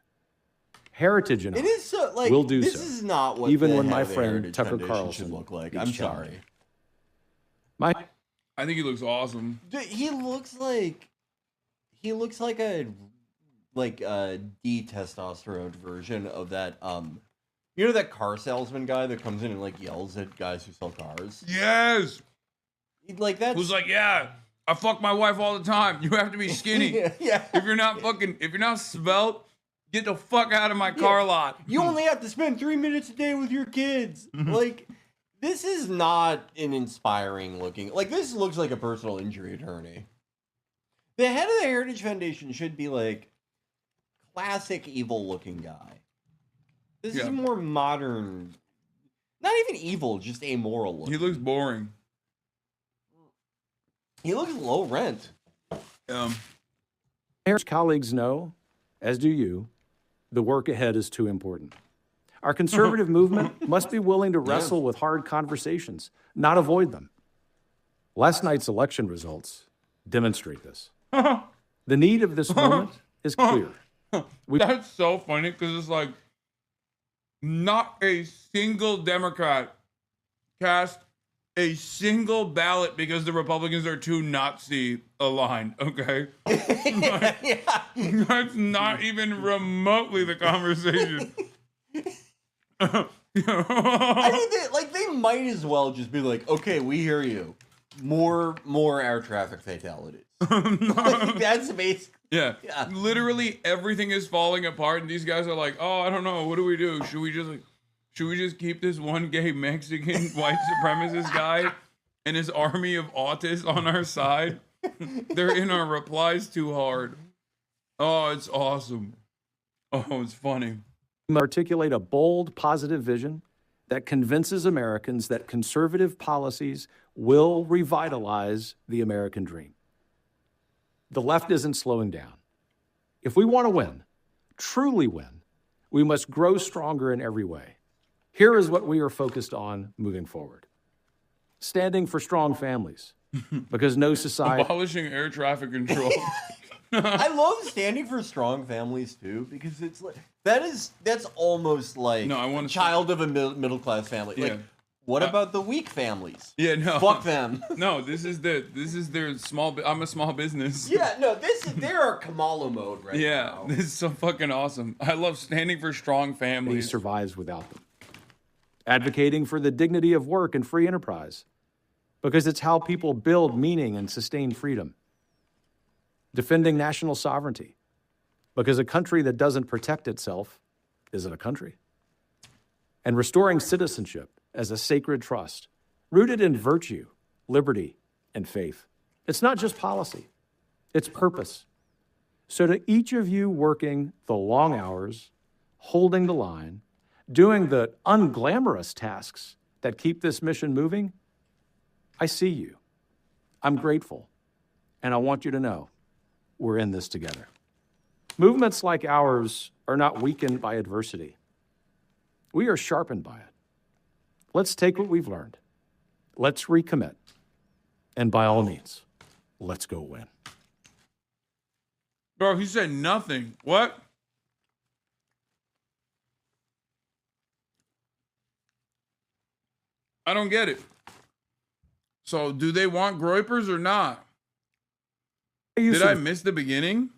Heritage and I will do so. This is not what even the when my head of the friend Heritage Tucker Foundation Carlson should look like. gets I'm sorry. challenged. I think he looks awesome. Dude, he looks like a de-testosterone version of that you know that car salesman guy that comes in and like yells at guys who sell cars? Yes. Like that. Who's like, yeah, I fuck my wife all the time. You have to be skinny. Yeah. If you're not svelte, get the fuck out of my car lot. You only have to spend 3 minutes a day with your kids. Like, this is not an inspiring looking. Like, this looks like a personal injury attorney. The head of the Heritage Foundation should be like classic evil looking guy. This is more modern. Not even evil, just amoral looking. He looks boring. He looks low rent. Heritage colleagues know, as do you, the work ahead is too important. Our conservative movement must be willing to wrestle with hard conversations, not avoid them. Last night's election results demonstrate this. The need of this moment is clear. That's so funny because it's like not a single Democrat cast a single ballot because the Republicans are too Nazi aligned, okay? That's not even remotely the conversation. I mean, they might as well just be like, okay, we hear you. More air traffic fatalities. Like, that's basic. Yeah. Literally everything is falling apart, and these guys are like, "Oh, I don't know. What do we do? Should we just keep this one gay Mexican white supremacist guy and his army of autists on our side? They're in our replies too hard. Oh, it's awesome. Oh, it's funny." Articulate a bold, positive vision that convinces Americans that conservative policies will revitalize the American dream. The left isn't slowing down. If we want to win, truly win, we must grow stronger in every way. Here is what we are focused on moving forward. Standing for strong families, because no society... Abolishing air traffic control. I love standing for strong families too, because it's like that's almost like No, I want a to child of a middle class family. Yeah. Like, what about the weak families? Yeah, no. Fuck them. No, this is their small. I'm a small business. Yeah, no, they're Kamala mode right Yeah, now. this is so fucking awesome. I love standing for strong He families. survives without them. Advocating for the dignity of work and free enterprise, because it's how people build meaning and sustain freedom. Defending national sovereignty, because a country that doesn't protect itself isn't a country. And restoring citizenship as a sacred trust, rooted in virtue, liberty, and faith. It's not just policy, it's purpose. So to each of you working the long hours, holding the line, doing the unglamorous tasks that keep this mission moving, I see you. I'm grateful. And I want you to know we're in this together. Movements like ours are not weakened by adversity. We are sharpened by it. Let's take what we've learned. Let's recommit. And by all means, let's go win. Bro, he said nothing. What? I don't get it. So, do they want groypers or not? Did I miss the beginning?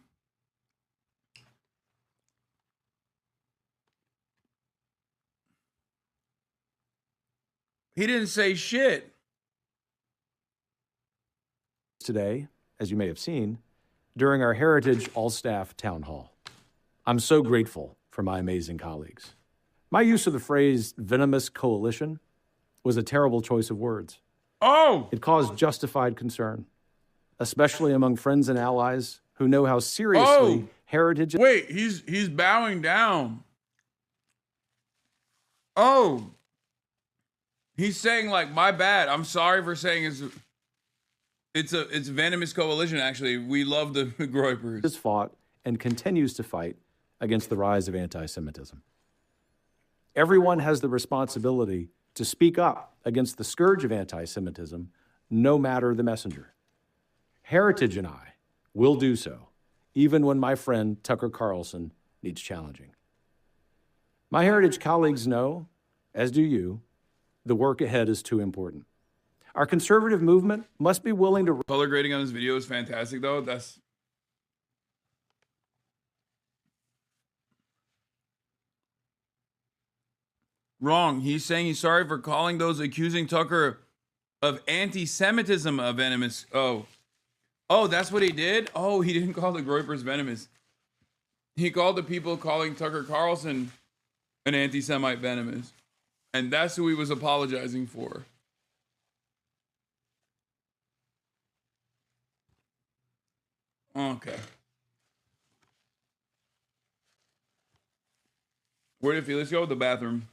He didn't say shit. Today, as you may have seen, during our Heritage All-Staff Town Hall. I'm so grateful for my amazing colleagues. My use of the phrase venomous coalition was a terrible choice of words. Oh! It caused justified concern, especially among friends and allies who know how seriously heritage... Wait, he's bowing down. Oh. He's saying, like, my bad. I'm sorry for saying it's venomous coalition, actually. We love the groypers. ...has fought and continues to fight against the rise of anti-Semitism. Everyone has the responsibility to speak up against the scourge of anti-Semitism, no matter the messenger. Heritage and I will do so, even when my friend Tucker Carlson needs challenging. My Heritage colleagues know, as do you, the work ahead is too important. Our conservative movement must be willing to... Color grading on this video is fantastic, though. That's... Wrong. He's saying he's sorry for calling those accusing Tucker of anti-Semitism a venomous... Oh, that's what he did? Oh, he didn't call the groypers venomous. He called the people calling Tucker Carlson an anti-Semite venomous. And that's who he was apologizing for. Okay. Where did Felix go? The bathroom.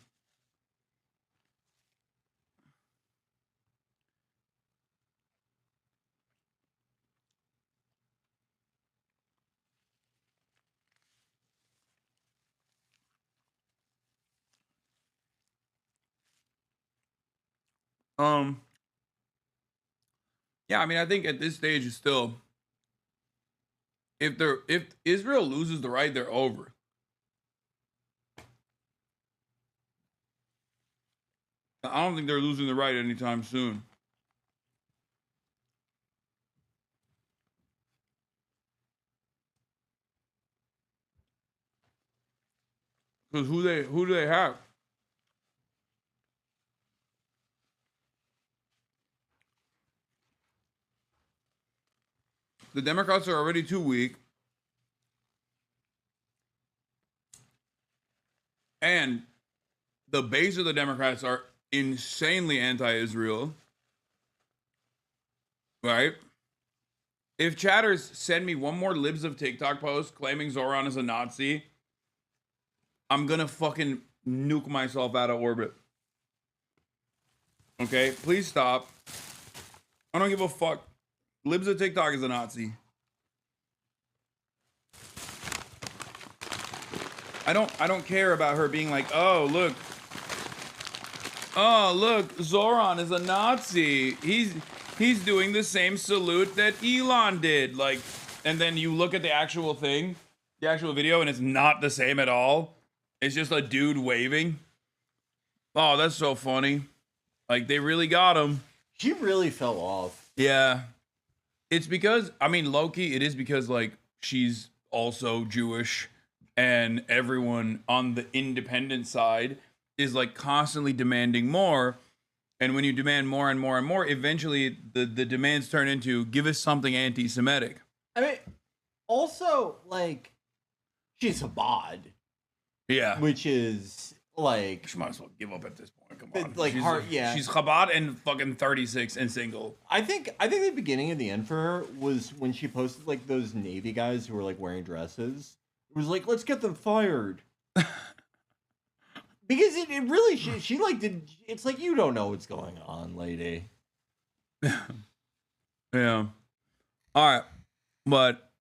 Yeah, I mean, I think at this stage it's still, if Israel loses the right, they're over. I don't think they're losing the right anytime soon. Because who do they have? The Democrats are already too weak. And the base of the Democrats are insanely anti-Israel. Right? If chatters send me one more libs of TikTok post claiming Zoran is a Nazi, I'm gonna fucking nuke myself out of orbit. Okay? Please stop. I don't give a fuck. Libs of TikTok is a Nazi. I don't care about her being like, oh look, Zoran is a Nazi. He's doing the same salute that Elon did. Like, and then you look at the actual thing, the actual video, and it's not the same at all. It's just a dude waving. Oh, that's so funny. Like, they really got him. She really fell off. Yeah. It's because, I mean, low-key, it is because, like, she's also Jewish, and everyone on the independent side is, like, constantly demanding more. And when you demand more and more and more, eventually the demands turn into, give us something anti-Semitic. I mean, also, like, she's Chabad. Yeah. Which is, like... She might as well give up at this point. Come on. Like, She's Chabad and fucking 36 and single. I think the beginning and the end for her was when she posted, like, those Navy guys who were, like, wearing dresses. It was like, let's get them fired. Because it really, she like, it's like, you don't know what's going on, lady. Yeah. All right. But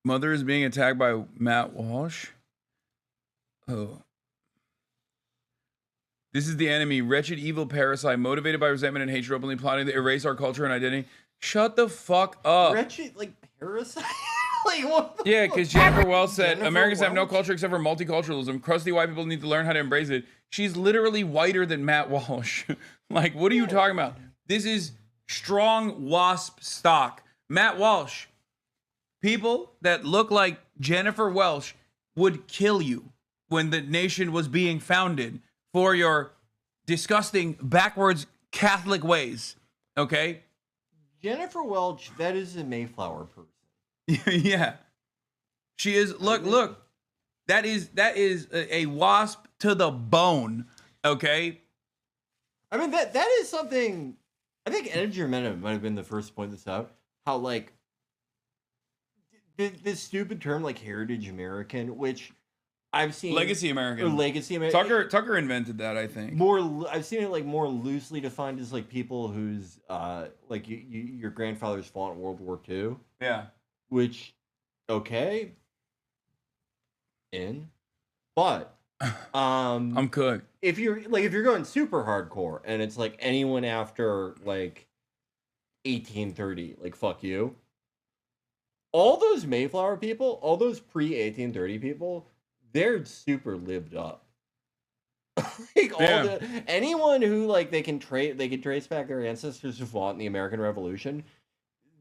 mother is being attacked by Matt Walsh. Oh. This is the enemy, wretched, evil parasite, motivated by resentment and hatred, openly plotting to erase our culture and identity. Shut the fuck up. Wretched, like, parasite? Like, what the Yeah, because Jennifer Wells said, Jennifer Americans have no Welch? culture except for multiculturalism. Crusty white people need to learn how to embrace it. She's literally whiter than Matt Walsh. Like, what are you talking about? This is strong wasp stock. Matt Walsh. People that look like Jennifer Welsh would kill you when the nation was being founded for your disgusting, backwards Catholic ways. Okay? Jennifer Welch, that is a Mayflower person. Yeah. She is, look. That is a wasp to the bone. Okay? I mean, that is something, I think Energy Minute might have been the first to point this out. How, like, this stupid term, like, heritage American, which I've seen. Legacy American. Or legacy American. Tucker invented that, I think. I've seen it, like, more loosely defined as, like, people whose, like, your grandfathers fought in World War II. Yeah. Which, okay. But, I'm cooked. If you're going super hardcore and it's like anyone after like 1830, like fuck you. All those Mayflower people, all those pre-1830 people, they're super lived up. Like anyone who like they can trace back their ancestors who fought in the American Revolution,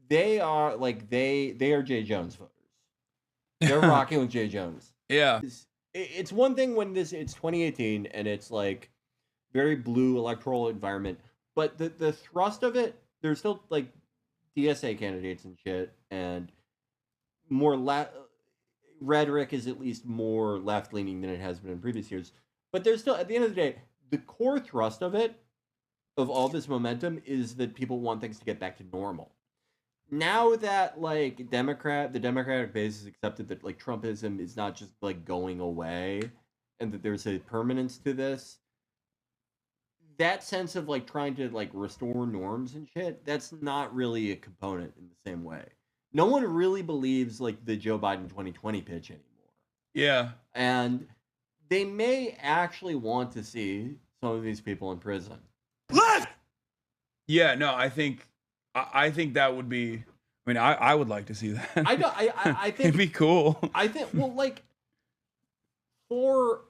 they are like they are J. Jones voters. They're rocking with J. Jones. Yeah. It's one thing when it's 2018 and it's like very blue electoral environment, but the thrust of it, there's still like DSA candidates and shit, and more rhetoric is at least more left leaning than it has been in previous years. But there's still, at the end of the day, the core thrust of it, of all this momentum, is that people want things to get back to normal. Now that like the Democratic base has accepted that like Trumpism is not just like going away and that there's a permanence to this, that sense of like trying to like restore norms and shit, that's not really a component in the same way. No one really believes like the Joe Biden 2020 pitch anymore. Yeah. And they may actually want to see some of these people in prison. Left! Yeah, no, I think that would be. I mean, I would like to see that. I think it'd be cool. I think like for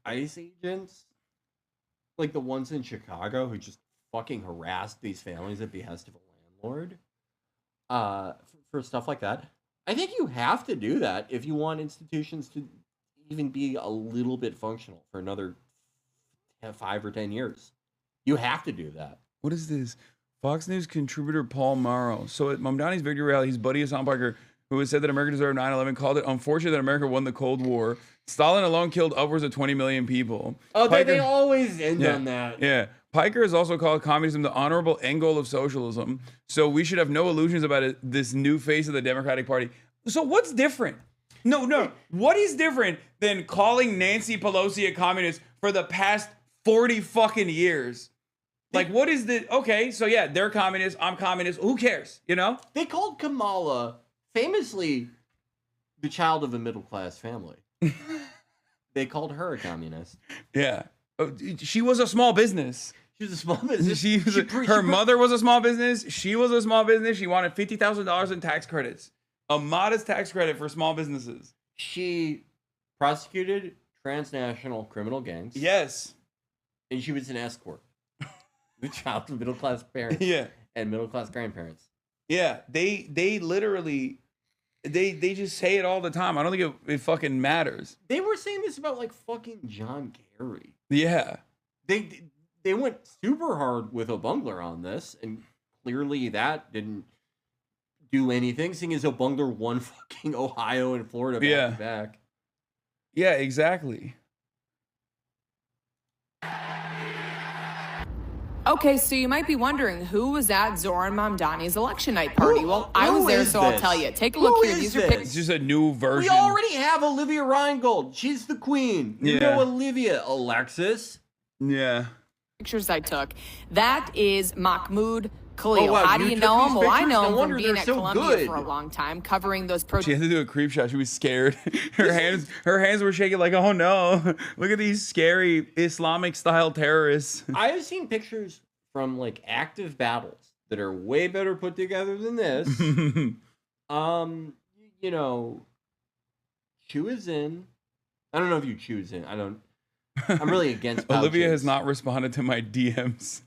ICE agents, like the ones in Chicago who just fucking harassed these families at behest of a landlord, for stuff like that. I think you have to do that if you want institutions to even be a little bit functional for another 5 or 10 years. You have to do that. What is this? Fox News contributor Paul Morrow. So at Mamdani's victory rally, his buddy Hasan Piker, who has said that America deserved 9/11, called it unfortunate that America won the Cold War. Stalin alone killed upwards of 20 million people. Oh, they always end on that. Yeah. Piker has also called communism the honorable end goal of socialism. So we should have no illusions about it, this new face of the Democratic Party. So what's different? No. What is different than calling Nancy Pelosi a communist for the past 40 fucking years? Like, what is the... Okay, so yeah, they're communists, I'm communist. Who cares, you know? They called Kamala, famously, the child of a middle class family. They called her a communist. Yeah. She was a small business. She was a small business. Her mother was a small business. She was a small business. She wanted $50,000 in tax credits. A modest tax credit for small businesses. She prosecuted transnational criminal gangs. Yes. And she was an escort. The child of middle class parents. Yeah. And middle class grandparents. Yeah. They literally they just say it all the time. I don't think it fucking matters. They were saying this about like fucking John Kerry. Yeah. They went super hard with O'Bungler on this, and clearly that didn't do anything, seeing as O'Bungler won fucking Ohio and Florida back to back. Yeah, exactly. Okay, so you might be wondering who was at Zoran Mamdani's election night party. Well, I was there, so I'll tell you. Take a look here. These are pictures. It's just a new version. We already have Olivia Reingold. She's the queen. You know Olivia, Alexis. Yeah. Pictures I took. That is Mahmoud Khalil. Oh, wow. How do you know him? Well, I know him from being at so Columbia good. for a long time, covering those protests. She had to do a creep shot. She was scared. Her hands were shaking like, oh no. Look at these scary Islamic style terrorists. I have seen pictures from like active battles that are way better put together than this. You know, choose in. I don't know if you choose in. I'm really against Olivia pouches. has not responded to my DMs.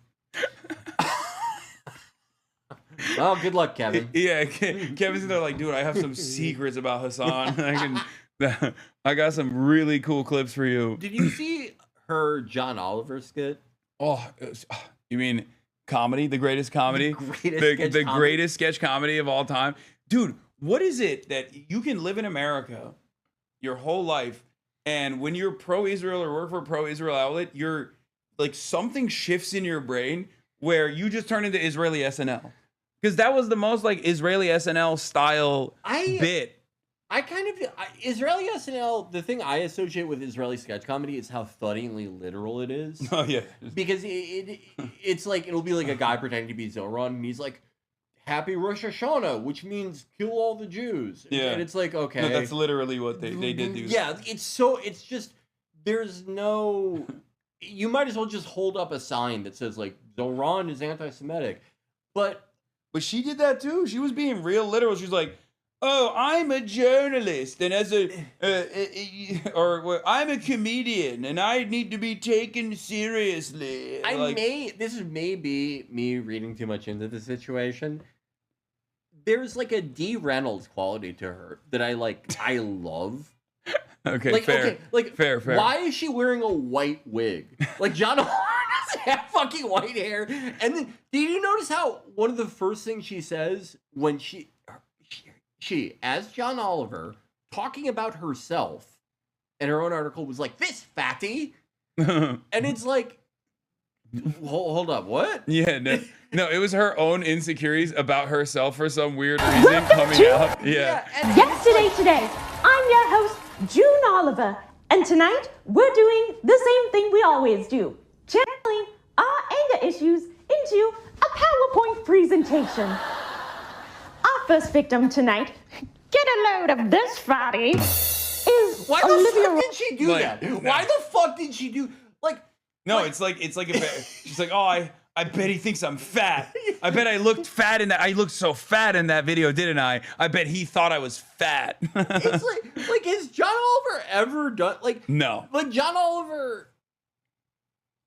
Well, good luck, Kevin. Yeah, Kevin's in there like, dude, I have some secrets about Hasan. I got some really cool clips for you. Did you see her John Oliver skit? Oh, you mean comedy? The greatest comedy? The greatest sketch comedy of all time? Dude, what is it that you can live in America your whole life, and when you're pro-Israel or work for a pro-Israel outlet, you're like something shifts in your brain where you just turn into Israeli SNL? Because that was the most like Israeli SNL style bit. I kind of Israeli SNL. The thing I associate with Israeli sketch comedy is how thuddingly literal it is. Oh yeah, because it's like it'll be like a guy pretending to be Zoran, and he's like, "Happy Rosh Hashanah," which means kill all the Jews. Yeah, and it's like, okay, no, that's literally what they did do. Yeah, it's just there's no. You might as well just hold up a sign that says like Zoran is anti-Semitic, but she did that too. She was being real literal. She's like, oh, I'm a journalist, and as I'm a comedian, and I need to be taken seriously. This is maybe me reading too much into the situation. There's like a Dee Reynolds quality to her that I love. Okay, fair. Fair. Why is she wearing a white wig? Like John Oliver doesn't have fucking white hair. And then, did you notice how one of the first things she says when she as John Oliver, talking about herself in her own article was like, this fatty. And it's like, hold up, what? Yeah, no, it was her own insecurities about herself for some weird reason coming out. Yeah. Today, I'm your host, June Oliver, and tonight we're doing the same thing we always do, channeling our anger issues into a PowerPoint presentation. Our first victim tonight, get a load of this fatty, is Why Olivia. the fuck did she do that? Why the fuck did she do it's like she's like, oh, I bet he thinks I'm fat. I bet I looked fat in that. I looked so fat in that video, didn't I? I bet he thought I was fat. It's like has John Oliver ever done no. Like John Oliver,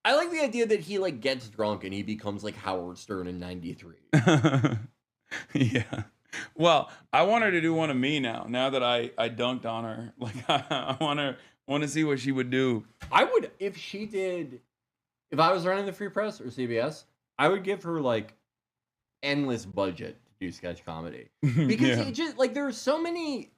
I like the idea that he like gets drunk and he becomes like Howard Stern in '93. Yeah. Well, I want her to do one of me now that I dunked on her. Like I want to see what she would do. I would if I was running the Free Press or CBS, I would give her like endless budget to do sketch comedy. Because it just like there's so many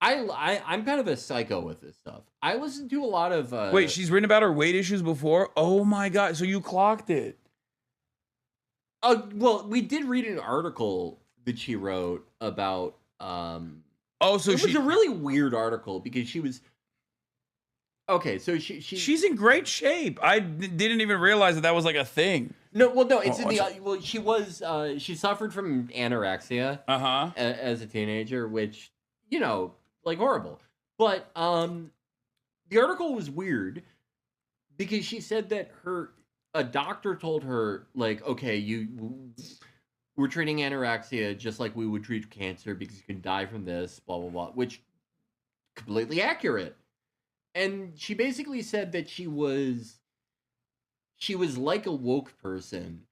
I'm kind of a psycho with this stuff. I listen to a lot of Wait, she's written about her weight issues before? Oh my god, so you clocked it. Well, we did read an article that she wrote about so it was a really weird article because she was okay, so she's in great shape. I didn't even realize that was like a thing. No, she suffered from anorexia as a teenager, which like horrible. But the article was weird because she said that a doctor told her, like, okay, we're treating anorexia just like we would treat cancer because you can die from this, blah, blah, blah, which completely accurate. And she basically said that she was like a woke person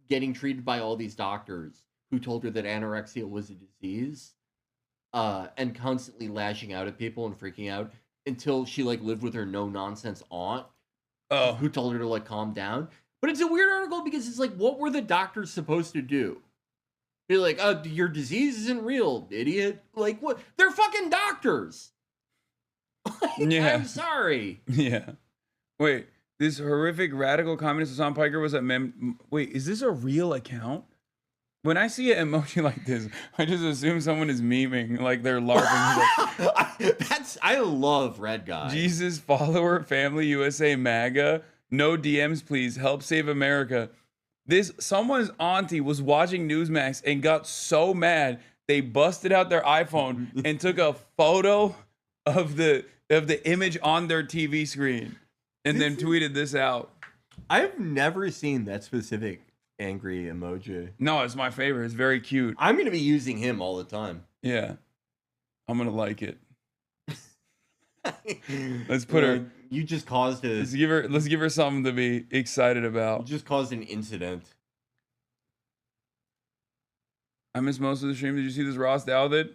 getting treated by all these doctors who told her that anorexia was a disease, and constantly lashing out at people and freaking out until she like lived with her no-nonsense aunt who told her to like calm down. But it's a weird article because it's like, what were the doctors supposed to do? Be like, your disease isn't real, idiot. Like, what? They're fucking doctors. Yeah. I'm sorry. Yeah. Wait, this horrific radical communist Hasan Piker was at Wait, is this a real account? When I see an emoji like this, I just assume someone is memeing, like they're LARPing. I love Red Guy. Jesus follower, family USA MAGA. No DMs, please. Help save America. Someone's auntie was watching Newsmax and got so mad they busted out their iPhone and took a photo of the image on their TV screen and then tweeted this out. I've never seen that specific angry emoji. No, it's my favorite. It's very cute. I'm going to be using him all the time. Yeah. I'm going to like it. Let's put her. You just caused a. Let's give her something to be excited about. You just caused an incident. I missed most of the stream. Did you see this Ross Douthat?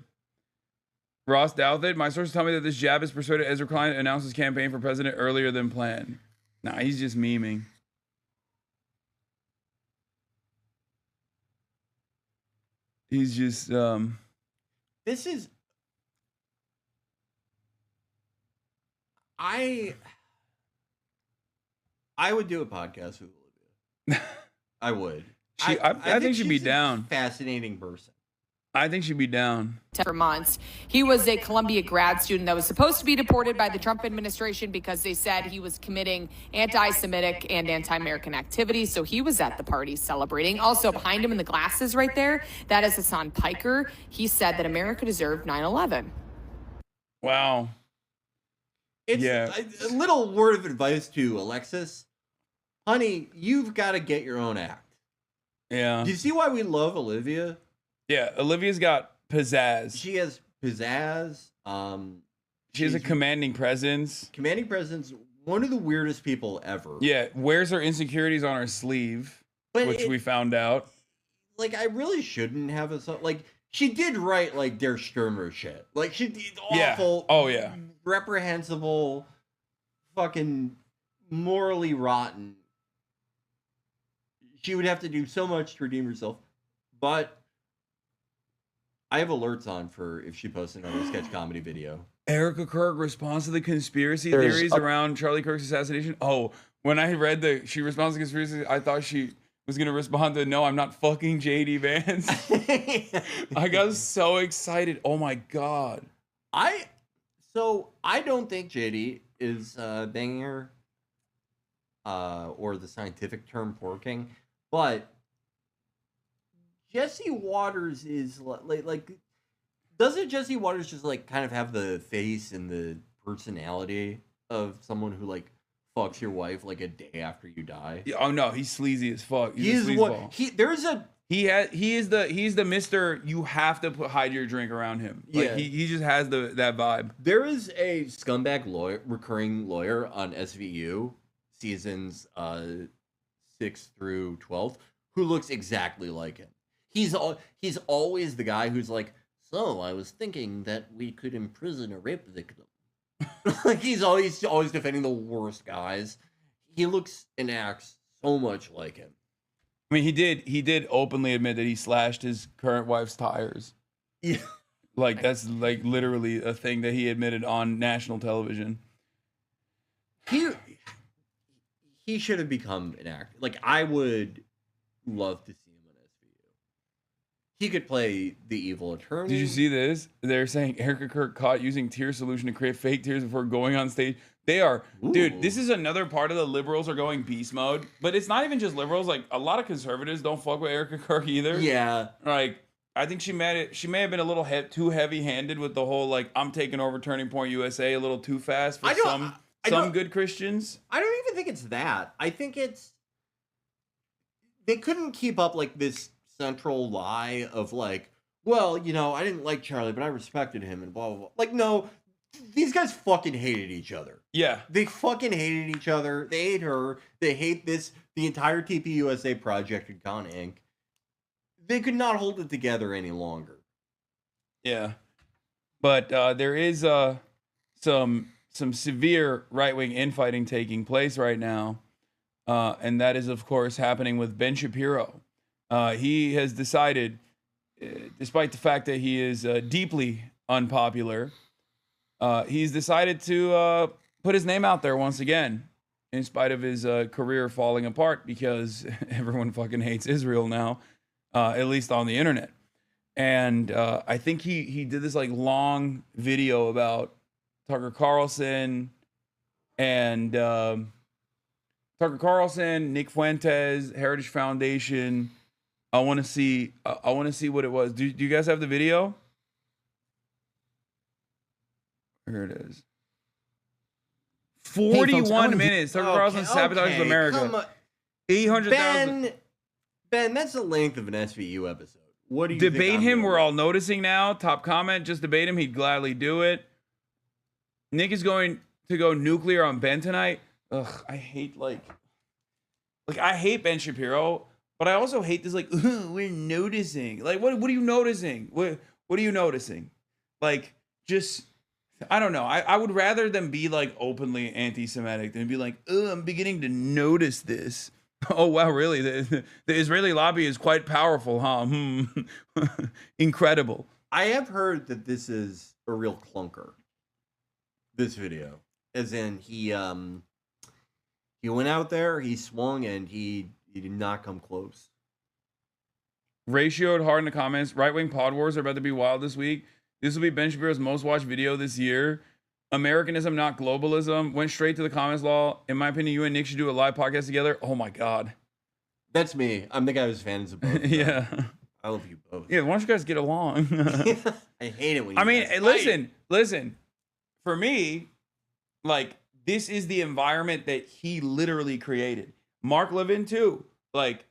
Ross Douthat. My sources tell me that this jab has persuaded Ezra Klein to announce his campaign for president earlier than planned. Nah, he's just memeing. He's just. This is. I would do a podcast with Olivia. I would. I think she'd be down. Fascinating person. I think she'd be down. For months. He was a Columbia grad student that was supposed to be deported by the Trump administration because they said he was committing anti-Semitic and anti-American activities. So he was at the party celebrating. Also behind him in the glasses right there, that is Hasan Piker. He said that America deserved 9/11. Wow. It's a little word of advice to Alexis. Honey, you've got to get your own act. Yeah. Do you see why we love Olivia? Yeah, Olivia's got pizzazz. She has pizzazz. She has a commanding presence. Commanding presence. One of the weirdest people ever. Yeah, wears her insecurities on her sleeve, which we found out. Like, I really shouldn't have like, she did write, like, Der Stürmer shit. Like, she did awful. Yeah. Oh, yeah. Reprehensible, fucking morally rotten. She would have to do so much to redeem herself. But I have alerts on for if she posts another sketch comedy video. Erica Kirk responds to the conspiracy theories around Charlie Kirk's assassination. Oh, when I read she responds to conspiracy, I thought she was going to respond to, no, I'm not fucking JD Vance. I got so excited. Oh my God. So I don't think JD is banging her, or the scientific term porking, but Jesse Waters is like doesn't Jesse Waters just like kind of have the face and the personality of someone who like fucks your wife like a day after you die? Yeah, oh no, he's sleazy as fuck. He's the Mr. You have to hide your drink around him. Like, yeah, he just has that vibe. There is a scumbag recurring lawyer on SVU seasons 6 through 12 who looks exactly like him. He's always the guy who's like, so I was thinking that we could imprison a rape victim. Like, he's always defending the worst guys. He looks and acts so much like him. I mean, he did openly admit that he slashed his current wife's tires. Yeah. Like, that's like literally a thing that he admitted on national television. He should have become an actor. Like, I would love to see him on SVU. He could play the evil attorney. Did you see this? They're saying Erica Kirk caught using tear solution to create fake tears before going on stage. They are, dude, this is another part of the liberals are going beast mode. But it's not even just liberals. Like, a lot of conservatives don't fuck with Erica Kirk either. Yeah. Like, I think she may have been a little too heavy-handed with the whole like I'm taking over Turning Point USA a little too fast for some good Christians. I don't even think it's that. I think it's they couldn't keep up like this central lie of like, well, you know, I didn't like Charlie, but I respected him and blah blah blah. Like, no, these guys fucking hated each other. Yeah, they fucking hated each other. They hate her. They hate the entire TPUSA project and Con Inc. They could not hold it together any longer. Yeah, but there is some severe right-wing infighting taking place right now, and that is of course happening with Ben Shapiro. He has decided, despite the fact that he is deeply unpopular, he's decided to put his name out there once again, in spite of his career falling apart because everyone fucking hates Israel now. At least on the internet. And I think he did this like long video about Tucker Carlson and Nick Fuentes, Heritage Foundation. I want to see what it was. Do you guys have the video? Here it is. 41 minutes. Tucker Carlson sabotages America. 800,000. Ben, that's the length of an SVU episode. What do you debate him? We're all noticing now. Top comment, just debate him. He'd gladly do it. Nick is going to go nuclear on Ben tonight. Ugh, I hate I hate Ben Shapiro, but I also hate this like we're noticing. Like what are you noticing? What are you noticing? Like just I don't know. I would rather them be like openly anti-Semitic than be like, oh, I'm beginning to notice this. Oh, wow, really? The Israeli lobby is quite powerful, huh? Incredible. I have heard that this is a real clunker, this video. As in, he went out there, he swung, and he did not come close. Ratioed hard in the comments. Right-wing pod wars are about to be wild this week. This will be Ben Shapiro's most watched video this year. Americanism, not globalism. Went straight to the comments law. In my opinion, you and Nick should do a live podcast together. Oh my God. That's me. I'm the guy who's fans of both. Yeah. I love you both. Yeah, why don't you guys get along? I hate it when you listen. For me, like, this is the environment that he literally created. Mark Levin, too. Like,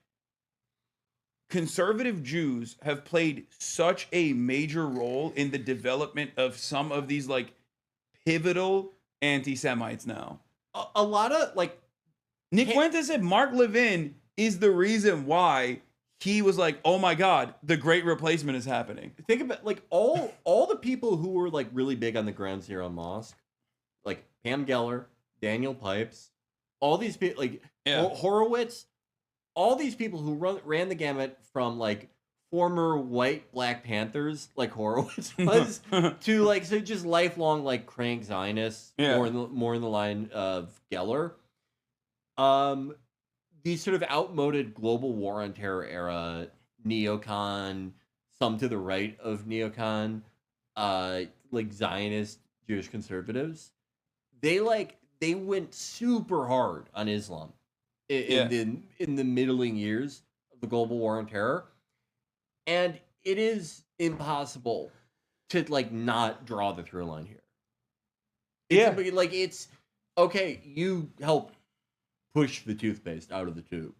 conservative Jews have played such a major role in the development of some of these, like, pivotal anti-Semites now. A lot of like Nick Fuentes said Mark Levin is the reason why he was like, oh my God, the great replacement is happening. Think about like all the people who were like really big on the Ground Zero Mosque, like Pam Geller, Daniel Pipes, all these people like Horowitz, all these people who ran the gamut from like former white Black Panthers like Horowitz was to like so just lifelong like crank Zionists, more in the line of Geller. These sort of outmoded global war on terror era neocon, some to the right of neocon, like Zionist Jewish conservatives. They went super hard on Islam in the middling years of the global war on terror. And it is impossible to like not draw the through line here. It's okay, you help push the toothpaste out of the tube.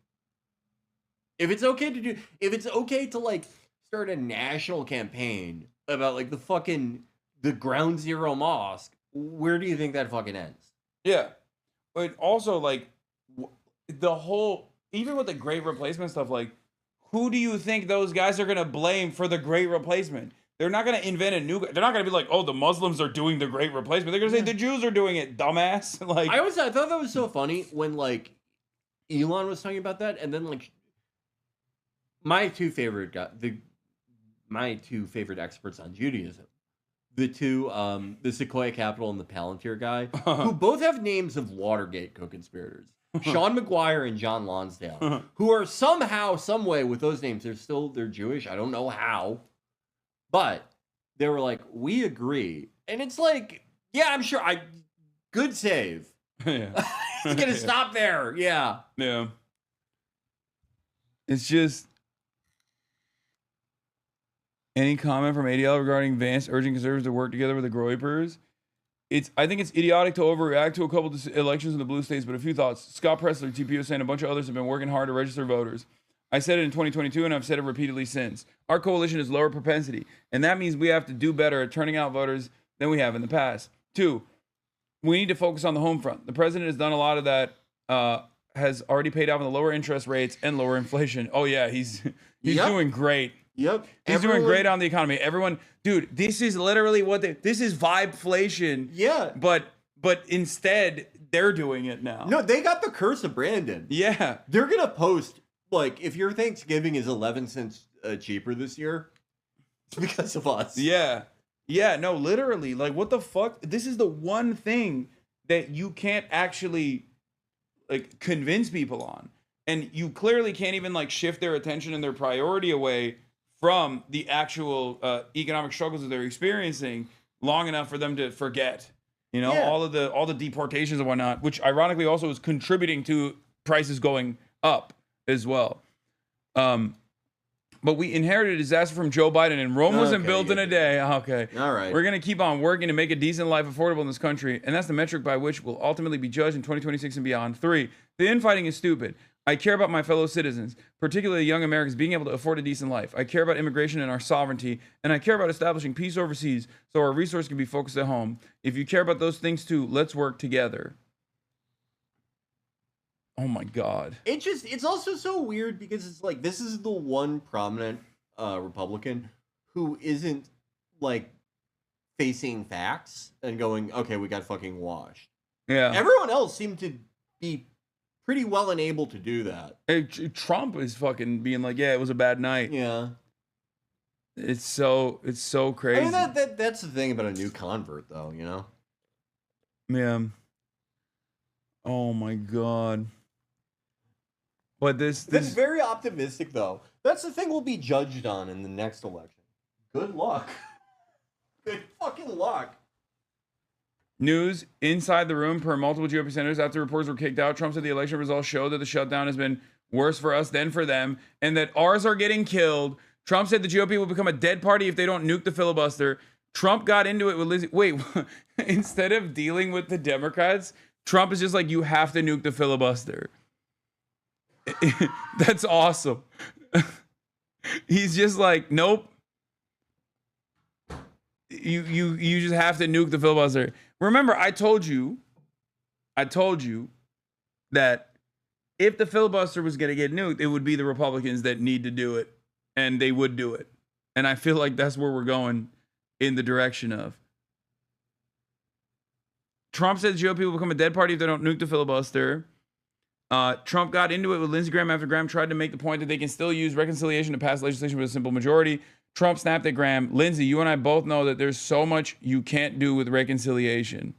If it's okay to like start a national campaign about like the Ground Zero Mosque, where do you think that fucking ends? Yeah. But also like the whole, even with the great replacement stuff, like, who do you think those guys are going to blame for the great replacement? They're not going to invent a new... They're not going to be like, oh, the Muslims are doing the great replacement. They're going to say the Jews are doing it, dumbass. Like, I thought that was so funny when, like, Elon was talking about that, and then, like, my two favorite experts on Judaism, the Sequoia Capital and the Palantir guy, who both have names of Watergate co-conspirators. Sean McGuire and John Lonsdale, who are somehow, some way with those names, they're Jewish. I don't know how, but they were like, we agree. And it's like, yeah, I'm sure good save. Yeah. It's going to stop there. Yeah. Yeah. It's just, Any comment from ADL regarding Vance urging conservatives to work together with the Groypers? I think it's idiotic to overreact to a couple of elections in the blue states, but a few thoughts. Scott Pressler, TPO, and a bunch of others have been working hard to register voters. I said it in 2022, and I've said it repeatedly since. Our coalition is lower propensity, and that means we have to do better at turning out voters than we have in the past. 2, we need to focus on the home front. The president has done a lot of that, has already paid off on the lower interest rates and lower inflation. Oh, yeah, he's doing great. Yep. He's doing great on the economy. Everyone, dude, this is literally this is vibeflation. Yeah. But instead, they're doing it now. No, they got the curse of Brandon. Yeah. They're going to post, like, if your Thanksgiving is 11 cents cheaper this year, it's because of us. Yeah. Yeah, no, literally. Like, what the fuck? This is the one thing that you can't actually, like, convince people on. And you clearly can't even, like, shift their attention and their priority away from the actual economic struggles that they're experiencing long enough for them to forget, you know, all the deportations and whatnot, which ironically also is contributing to prices going up as well. But we inherited a disaster from Joe Biden, and Rome wasn't built in a day. Okay. All right. We're going to keep on working to make a decent life affordable in this country, and that's the metric by which we'll ultimately be judged in 2026 and beyond. 3, the infighting is stupid. I care about my fellow citizens, particularly young Americans, being able to afford a decent life. I care about immigration and our sovereignty, and I care about establishing peace overseas so our resources can be focused at home. If you care about those things too, let's work together. Oh my God. It's also so weird because it's like, this is the one prominent Republican who isn't, like, facing facts and going, okay, we got fucking washed. Yeah. Everyone else seemed to be pretty well and able to do that. Hey, Trump is fucking being like, yeah, it was a bad night. Yeah. It's so crazy. I mean, that's the thing about a new convert, though, you know? Yeah. Oh my God. But that's very optimistic, though. That's the thing we'll be judged on in the next election. Good luck. Good fucking luck. News inside the room per multiple GOP senators after reports were kicked out. Trump said the election results show that the shutdown has been worse for us than for them and that ours are getting killed. Trump said the GOP will become a dead party if they don't nuke the filibuster. Trump got into it with Lizzie. Wait, instead of dealing with the Democrats, Trump is just like, you have to nuke the filibuster. That's awesome. He's just like, nope. You just have to nuke the filibuster. Remember, I told you that if the filibuster was going to get nuked, it would be the Republicans that need to do it, and they would do it. And I feel like that's where we're going in the direction of. Trump said the GOP will become a dead party if they don't nuke the filibuster. Trump got into it with Lindsey Graham after Graham tried to make the point that they can still use reconciliation to pass legislation with a simple majority. Trump snapped at Graham. Lindsey, you and I both know that there's so much you can't do with reconciliation.